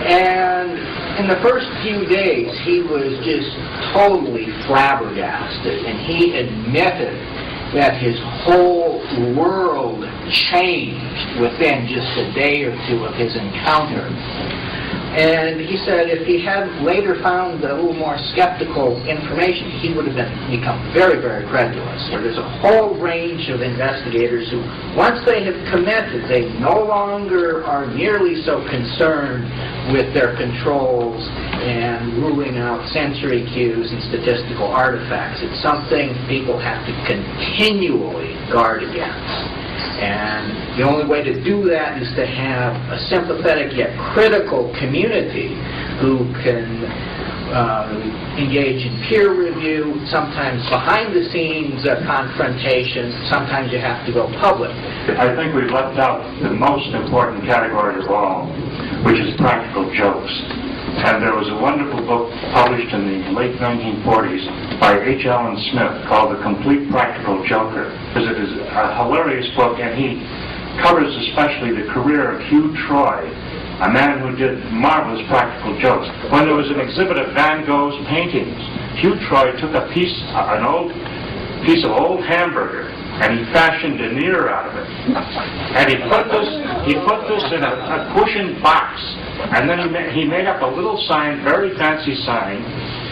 and in the first few days, he was just totally flabbergasted, and he admitted that his whole world changed within just a day or two of his encounter. And he said if he had later found a little more skeptical information, he would have become very, very credulous. So there's a whole range of investigators who, once they have committed, they no longer are nearly so concerned with their controls and ruling out sensory cues and statistical artifacts. It's something people have to continually guard against. And the only way to do that is to have a sympathetic yet critical community who can engage in peer review, sometimes behind-the-scenes confrontation, sometimes you have to go public. I think we've left out the most important category of all, which is practical jokes. And there was a wonderful book published in the late 1940s by H. Allen Smith called The Complete Practical Joker. It is a hilarious book, and he covers especially the career of Hugh Troy, a man who did marvelous practical jokes. When there was an exhibit of Van Gogh's paintings, Hugh Troy took an old piece of old hamburger, and he fashioned an ear out of it. And he put this in a cushioned box. And then he made up a little sign, very fancy sign,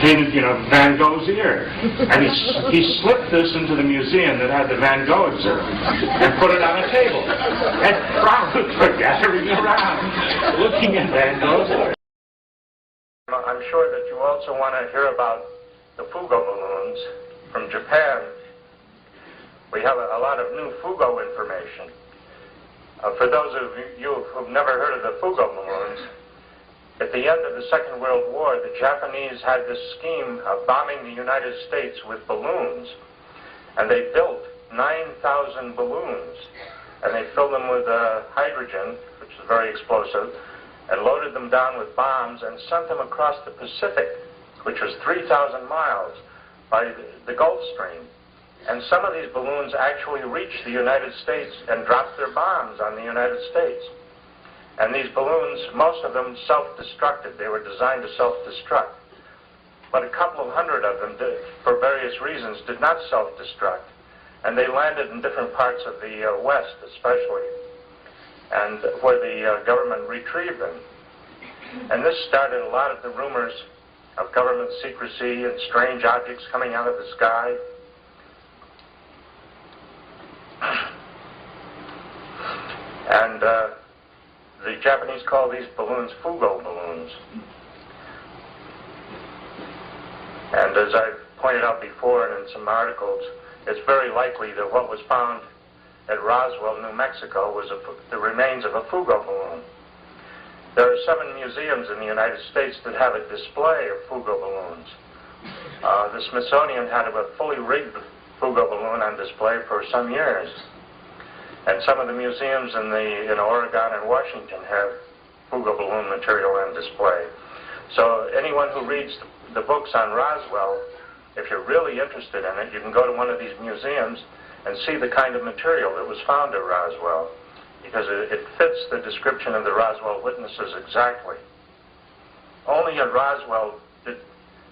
painted, Van Gogh's ear. And he slipped this into the museum that had the Van Gogh exhibit and put it on a table. And crowds were gathering around, looking at Van Gogh's ear. I'm sure that you also want to hear about the Fugo balloons from Japan. We have a lot of new Fugo information. For those of you who've never heard of the Fugo balloons, at the end of the Second World War, the Japanese had this scheme of bombing the United States with balloons. And they built 9,000 balloons. And they filled them with hydrogen, which is very explosive, and loaded them down with bombs and sent them across the Pacific, which was 3,000 miles, by the Gulf Stream. And some of these balloons actually reached the United States and dropped their bombs on the United States. And these balloons, most of them self-destructed. They were designed to self-destruct. But a couple of hundred of them, for various reasons, did not self-destruct. And they landed in different parts of the West, especially, and where the government retrieved them. And this started a lot of the rumors of government secrecy and strange objects coming out of the sky. And the Japanese call these balloons Fugo balloons. And as I pointed out before and in some articles, it's very likely that what was found at Roswell, New Mexico, was the remains of a Fugo balloon. There are 7 museums in the United States that have a display of Fugo balloons. The Smithsonian had a fully rigged Fugo balloon on display for some years. And some of the museums in Oregon and Washington have Fugo balloon material on display. So anyone who reads the books on Roswell, if you're really interested in it, you can go to one of these museums and see the kind of material that was found at Roswell, because it fits the description of the Roswell witnesses exactly. Only at Roswell did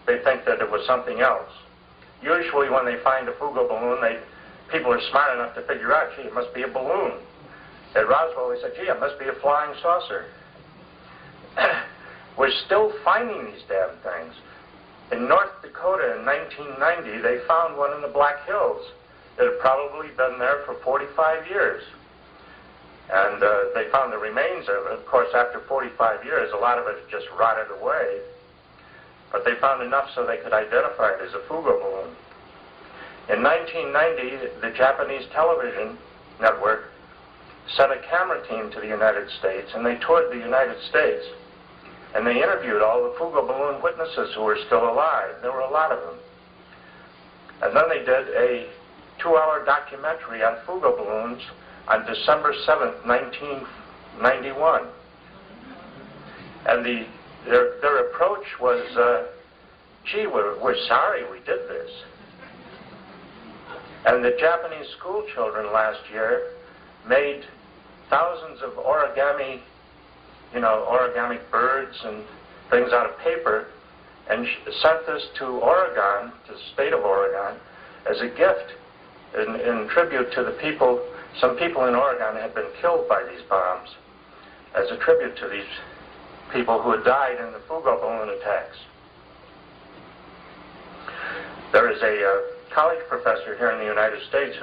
they think that it was something else. Usually when they find a Fugo balloon, people are smart enough to figure out, gee, it must be a balloon. At Roswell, they said, gee, it must be a flying saucer. We're still finding these damn things. In North Dakota in 1990, they found one in the Black Hills. It had probably been there for 45 years. And they found the remains of it. Of course, after 45 years, a lot of it just rotted away. But they found enough so they could identify it as a Fugo balloon. In 1990, the Japanese television network sent a camera team to the United States, and they toured the United States, and they interviewed all the Fugo balloon witnesses who were still alive. There were a lot of them. And then they did a 2-hour documentary on Fugo balloons on December 7th, 1991. And their approach was, gee, we're sorry we did this. And the Japanese school children last year made thousands of origami, origami birds and things out of paper, and sent this to Oregon, to the state of Oregon, as a gift in tribute to the people. Some people in Oregon had been killed by these bombs, as a tribute to these people who had died in the Fugo balloon attacks. There is a college professor here in the United States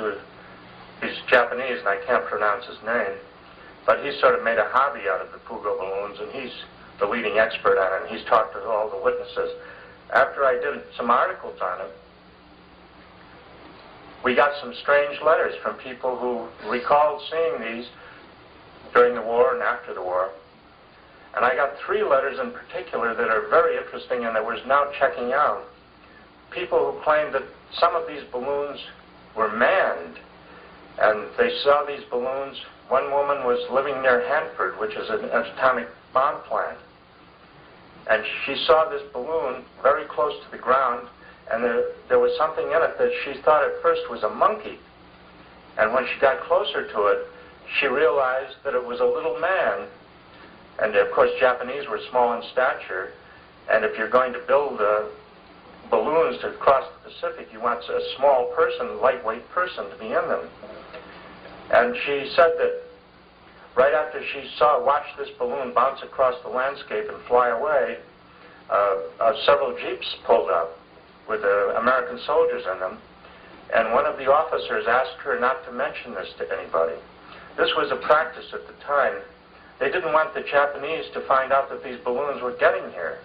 he's Japanese and I can't pronounce his name, but he sort of made a hobby out of the Fugo balloons, and he's the leading expert on it, and he's talked to all the witnesses. After I did some articles on it, we got some strange letters from people who recalled seeing these during the war and after the war. And I got 3 letters in particular that are very interesting and that was now checking out. People who claimed that some of these balloons were manned, and they saw these balloons. One woman was living near Hanford, which is an atomic bomb plant, and she saw this balloon very close to the ground, and there was something in it that she thought at first was a monkey. And when she got closer to it, she realized that it was a little man. And of course, Japanese were small in stature, and if you're going to build balloons to cross the Pacific, you want a small person, lightweight person, to be in them. And she said that right after she watched this balloon bounce across the landscape and fly away, several jeeps pulled up with American soldiers in them, and one of the officers asked her not to mention this to anybody. This was a practice at the time. They didn't want the Japanese to find out that these balloons were getting here,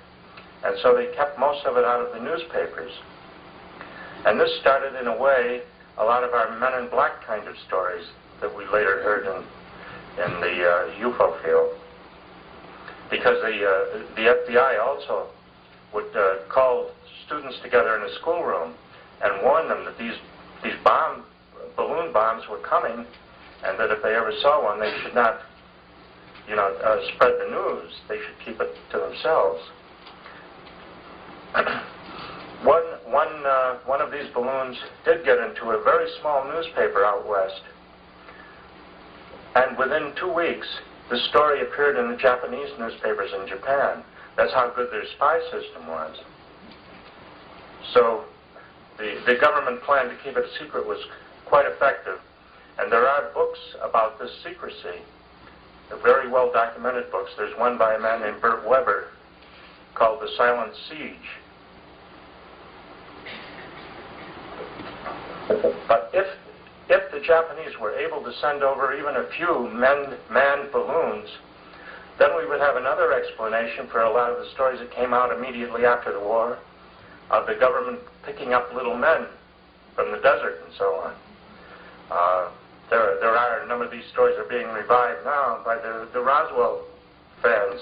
and so they kept most of it out of the newspapers. And this started, in a way, a lot of our Men in Black kind of stories that we later heard in the UFO field. Because the FBI also would call students together in a schoolroom and warn them that these balloon bombs were coming, and that if they ever saw one, they should not, spread the news. They should keep it to themselves. One of these balloons did get into a very small newspaper out west, and within 2 weeks, the story appeared in the Japanese newspapers in Japan. That's how good their spy system was. So the government plan to keep it a secret was quite effective. And there are books about this secrecy, very well documented books. There's one by a man named Bert Weber called The Silent Siege. But if the Japanese were able to send over even a few manned balloons, then we would have another explanation for a lot of the stories that came out immediately after the war of the government picking up little men from the desert and so on. There are a number of these stories are being revived now by the Roswell fans.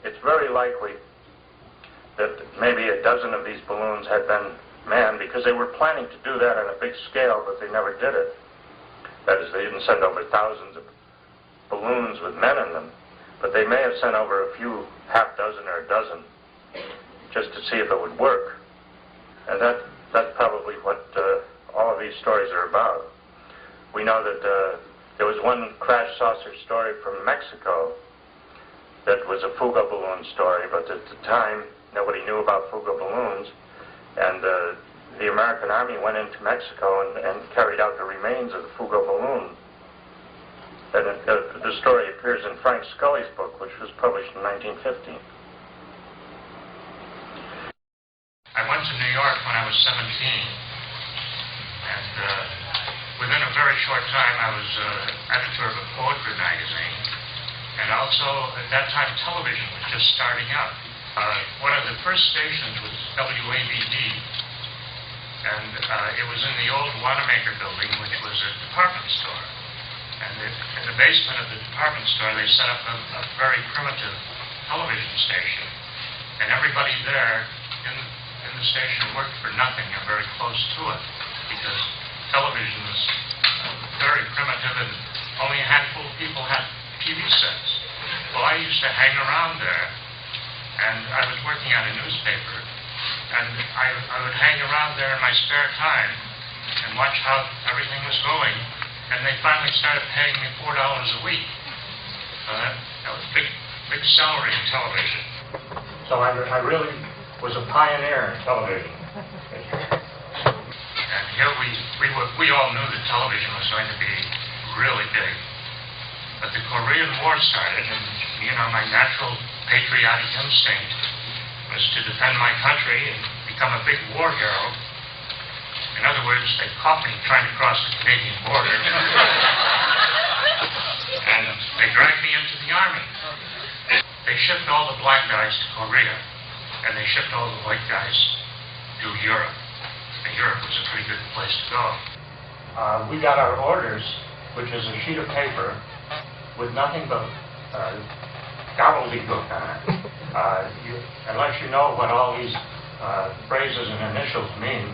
It's very likely that maybe a dozen of these balloons had been manned, because they were planning to do that on a big scale, but they never did it. That is, they didn't send over thousands of balloons with men in them, but they may have sent over a few, half dozen or a dozen, just to see if it would work. And that's probably what all of these stories are about. We know that there was one crash saucer story from Mexico that was a Fugo balloon story, but at the time, nobody knew about Fugo balloons, and the American Army went into Mexico and carried out the remains of the Fugo balloon. And the story appears in Frank Scully's book, which was published in 1950. I went to New York when I was 17, and within a very short time I was editor of a poetry magazine, and also at that time television was just starting up. One of the first stations was WABD, and it was in the old Wanamaker building, which was a department store. And in the basement of the department store, they set up a very primitive television station. And everybody there in the station worked for nothing and very close to it, because television was very primitive and only a handful of people had TV sets. Well, I used to hang around there, and I was working on a newspaper, and I would hang around there in my spare time and watch how everything was going. and they finally started paying me $4 a week. That was big salary in television. So I really was a pioneer in television. And here we all knew that television was going to be really big. But the Korean War started, and my natural patriotic instinct was to defend my country and become a big war hero. In other words, they caught me trying to cross the Canadian border. And they dragged me into the army. They shipped all the black guys to Korea, and they shipped all the white guys to Europe. And Europe was a pretty good place to go. We got our orders, which is a sheet of paper with nothing but gobbledygook on it. Unless you know what all these phrases and initials mean,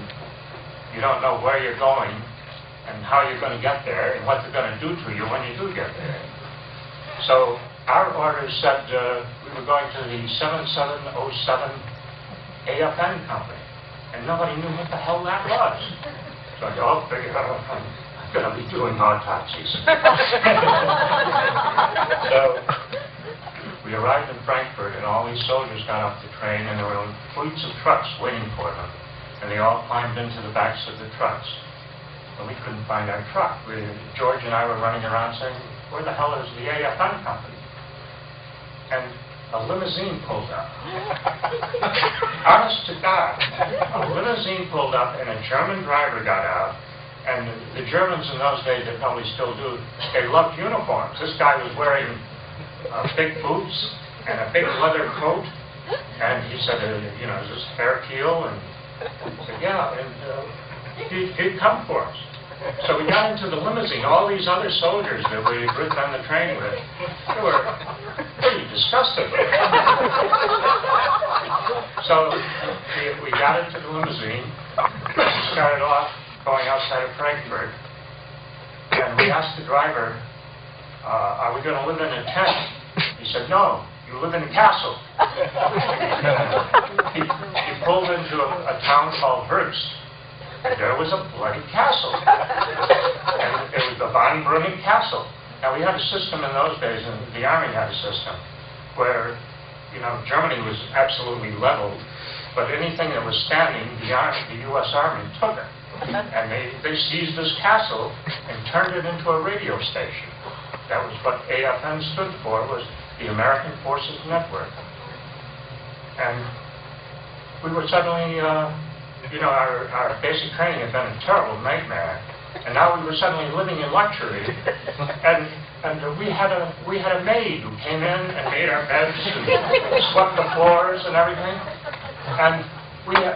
you don't know where you're going and how you're going to get there and what they're going to do to you when you do get there. So our orders said we were going to the 7707 AFN company, and nobody knew what the hell that was. So I figured out I'm going to be doing autopsies. So we arrived in Frankfurt, and all these soldiers got off the train, and there were fleets of trucks waiting for them. And they all climbed into the backs of the trucks. But we couldn't find our truck. George and I were running around saying, where the hell is the AFN company? And a limousine pulled up. Honest to God, a limousine pulled up and a German driver got out. And the Germans in those days, they probably still do, they loved uniforms. This guy was wearing big boots and a big leather coat. And he said, is this Herr Keel? And I said, yeah, and he'd come for us. So we got into the limousine. All these other soldiers that we had ridden on the train with, they were pretty disgusted with it. So we got into the limousine. We started off going outside of Frankfurt. And we asked the driver, are we going to live in a tent? He said, no. You live in a castle. He pulled into a town called Hearst, and there was a bloody castle. And it was the Von Breuning Castle. Now, we had a system in those days, and the Army had a system, where, Germany was absolutely leveled, but anything that was standing, the U.S. Army took it. And they seized this castle and turned it into a radio station. That was what AFN stood for, was the American Forces Network. And we were suddenly, our basic training had been a terrible nightmare. And now we were suddenly living in luxury. And we had a maid who came in and made our beds and swept the floors and everything. And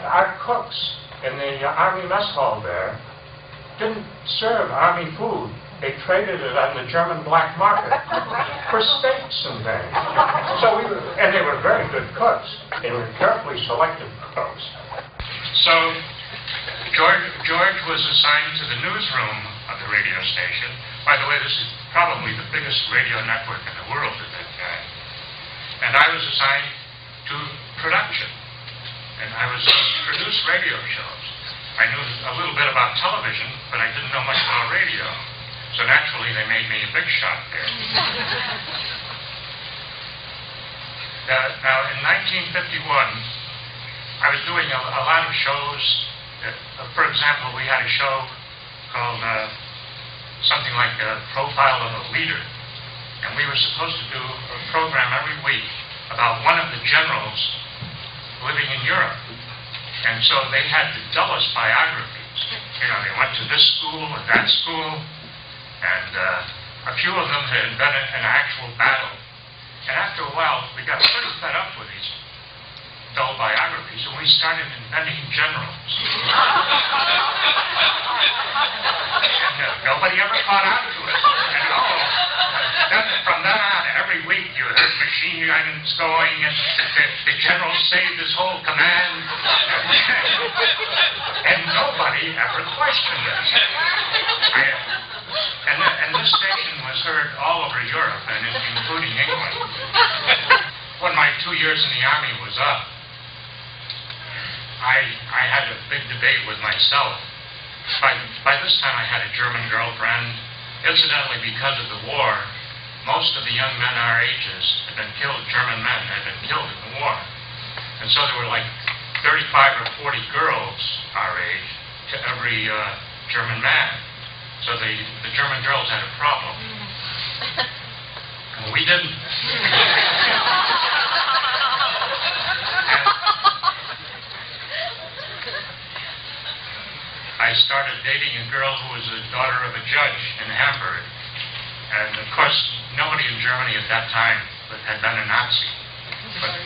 our cooks in the Army mess hall there didn't serve Army food. They traded it on the German black market for steaks and things. And they were very good cooks. They were carefully selected cooks. So George was assigned to the newsroom of the radio station. By the way, this is probably the biggest radio network in the world at that time. And I was assigned to production. And I was to produce radio shows. I knew a little bit about television, but I didn't know much about radio. So naturally, they made me a big shot there. Now, in 1951, I was doing a lot of shows. For example, we had a show called something like a Profile of a Leader. And we were supposed to do a program every week about one of the generals living in Europe. And so they had the dullest biographies. They went to this school and that school. And a few of them had been in an actual battle. And after a while, we got pretty fed up with these dull biographies, and we started inventing generals. And nobody ever caught on to it. And from then on, every week you heard machine guns going, and the general saved his whole command. And nobody ever questioned it. And this station was heard all over Europe, and including England. When my 2 years in the Army was up, I had a big debate with myself. By this time, I had a German girlfriend. Incidentally, because of the war, most of the young men our ages had been killed, German men had been killed in the war. And so there were like 35 or 40 girls our age to every German man. So the German girls had a problem. And we didn't. I started dating a girl who was the daughter of a judge in Hamburg. And of course, nobody in Germany at that time had been a Nazi. But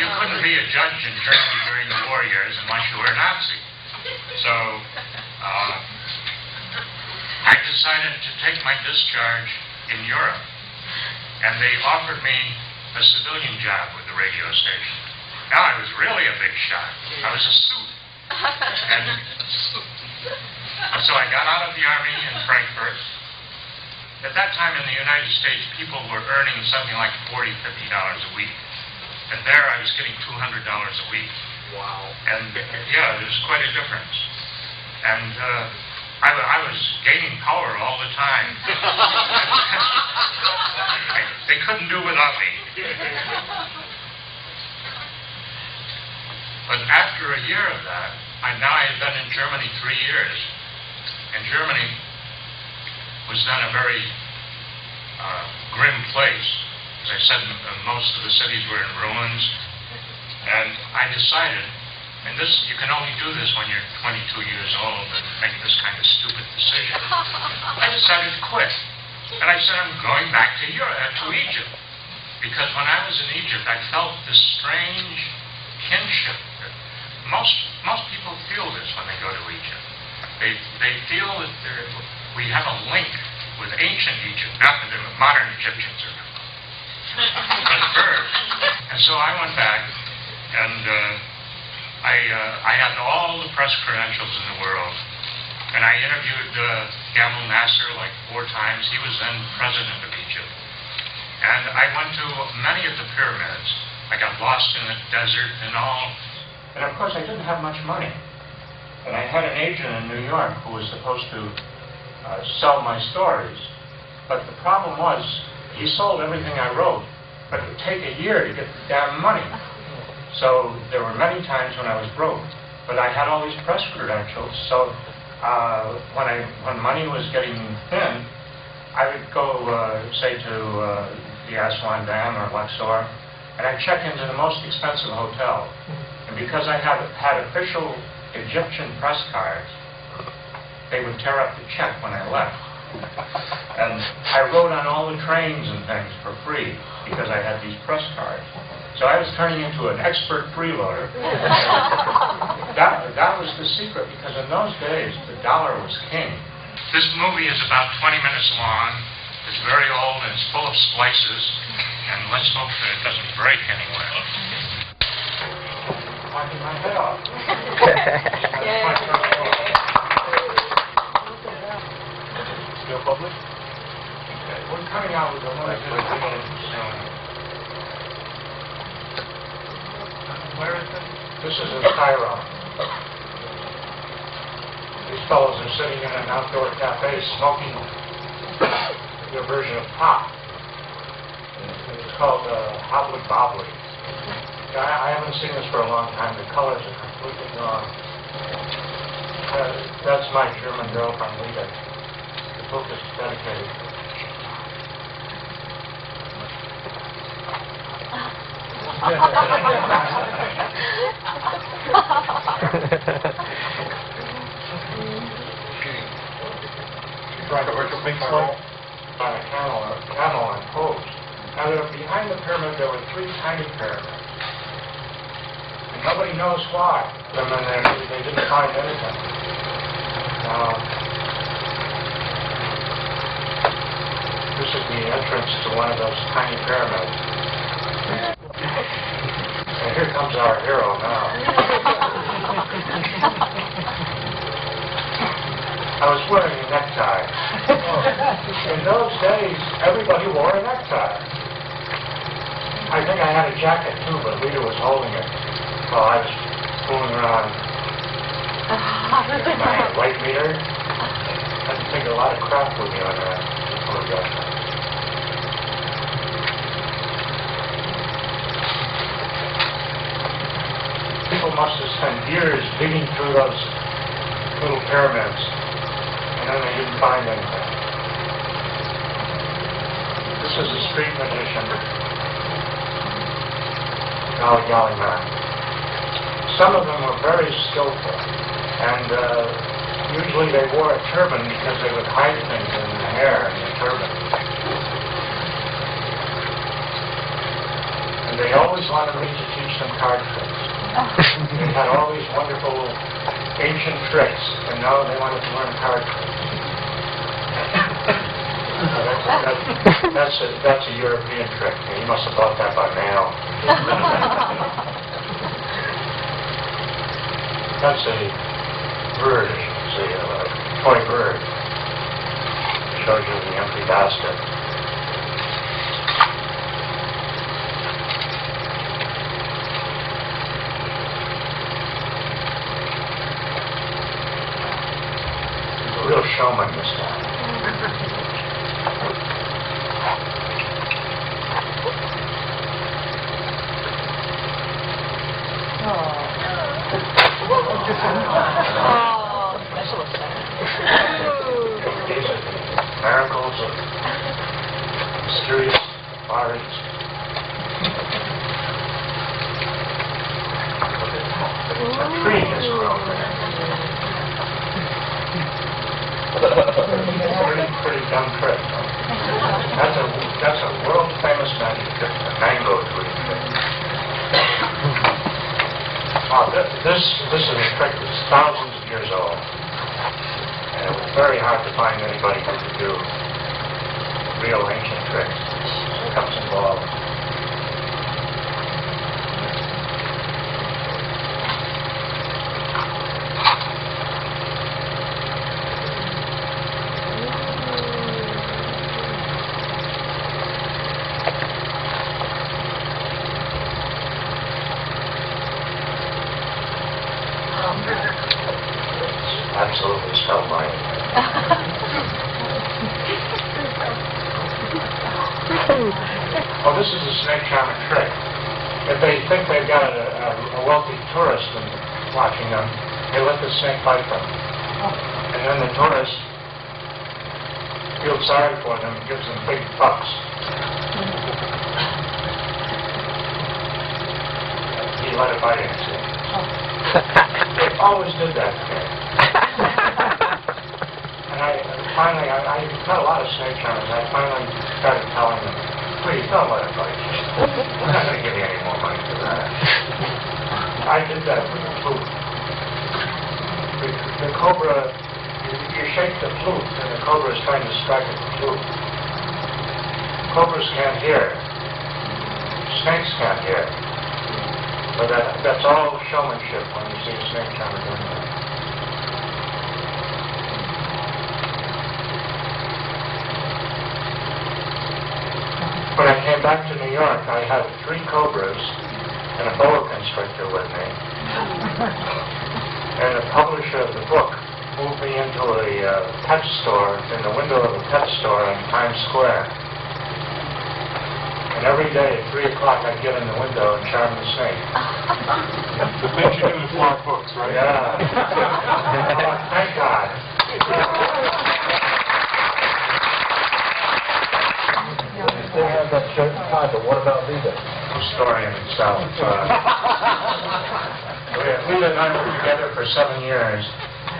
you couldn't be a judge in Germany during the war years unless you were a Nazi. So I decided to take my discharge in Europe. And they offered me a civilian job with the radio station. Now I was really a big shot. I was a suit. And so I got out of the Army in Frankfurt. At that time in the United States, people were earning something like $40, $50 a week. And there I was getting $200 a week. Wow. And yeah, there's quite a difference. And I was gaining power all the time. They couldn't do without me. But after a year of that, I had been in Germany 3 years. And Germany was then a very grim place. As I said, most of the cities were in ruins. And I decided, and this you can only do this when you're 22 years old and make this kind of stupid decision. I decided to quit. And I said, I'm going back to Egypt. Because when I was in Egypt, I felt this strange kinship. Most people feel this when they go to Egypt. They feel that we have a link with ancient Egypt, not that modern Egyptians are birds. And so I went back, and I had all the press credentials in the world. And I interviewed Gamal Nasser like 4 times. He was then president of Egypt. And I went to many of the pyramids. I got lost in the desert and all. And of course, I didn't have much money. And I had an agent in New York who was supposed to sell my stories. But the problem was, he sold everything I wrote, but it would take a year to get the damn money. So there were many times when I was broke. But I had all these press credentials, so when money was getting thin, I would go, say, to the Aswan Dam or Luxor, and I'd check into the most expensive hotel. And because I had official Egyptian press cards, they would tear up the check when I left. And I rode on all the trains and things for free because I had these press cards. So I was turning into an expert freeloader. That was the secret, because in those days, the dollar was king. This movie is about 20 minutes long. It's very old and it's full of splices. And let's hope that it doesn't break anywhere. Knocking my head off. Still public? Okay. We're coming out with a limited edition soon. Where is it? This is in Cairo. These fellows are sitting in an outdoor cafe smoking their version of pop. It's called Hobbly Bobbly. I haven't seen this for a long time. The colors are completely gone. That's my German girlfriend, Lita. The book is dedicated to her. She tried to work a big slope on a camel on poles. Now, behind the pyramid, there were 3 tiny pyramids. And nobody knows why. I mean, they didn't find anything. This is the entrance to one of those tiny pyramids. And here comes our hero now. I was wearing a necktie. In those days, everybody wore a necktie. I think I had a jacket too, but Rita was holding it while I was fooling around with my light meter. figure a lot of crap with you on that photograph. People must have spent years digging through those little pyramids, and then they didn't find anything. This is a street magician. Golly man. Some of them were very skillful, and usually they wore a turban because they would hide things in the hair in the turban. And they always wanted me to teach them card tricks. They had all these wonderful ancient tricks, and now they wanted to learn card tricks. That's a European trick. You must have bought that by mail. That's a bird, it's a toy bird. It shows you the empty basket. He's a real showman, this guy. These are the miracles of mysterious bodies. A tree has grown there. Pretty dumb trick. That's a world famous magic trick, the mango tree trick. This is a trick that's thousands of years old. And it was very hard to find anybody who could do real ancient tricks. Cups and balls. Absolutely spellbinding. Well, this is a snake charmer trick. If they think they've got a wealthy tourist watching them, they let the snake bite them. And then the tourist feels sorry for them and gives them big bucks. He let it bite him, see? They always did that to me. And I got a lot of snake charmers. I finally started telling them, please don't let it bite you. I'm not going to give you any more money for that. I did that with the flute. The cobra, you shake the flute and the cobra is trying to strike at the flute. Cobras can't hear. Snakes can't hear. But that's all showmanship when you see a snake charmer doing that. When I came back to New York, I had 3 cobras and a boa constrictor with me. And the publisher of the book moved me into a pet store, in the window of a pet store in Times Square. And every day at 3 o'clock I'd get in the window and charm the snake. That makes you do the 4 books, right? Yeah. Thank God. They have that certain title. What about Lita? A story in itself. Lita and I were together for 7 years,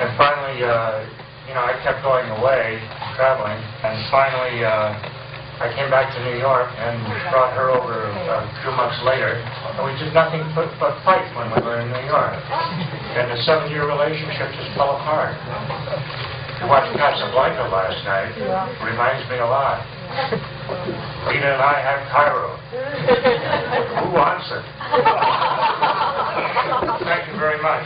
and finally, I kept going away, traveling, and finally, I came back to New York and brought her over a few months later, and we did nothing but fight when we were in New York. And the 7-year relationship just fell apart. I watched Casablanca last night. It reminds me a lot. Lita and I have Cairo. Who wants it? Thank you very much.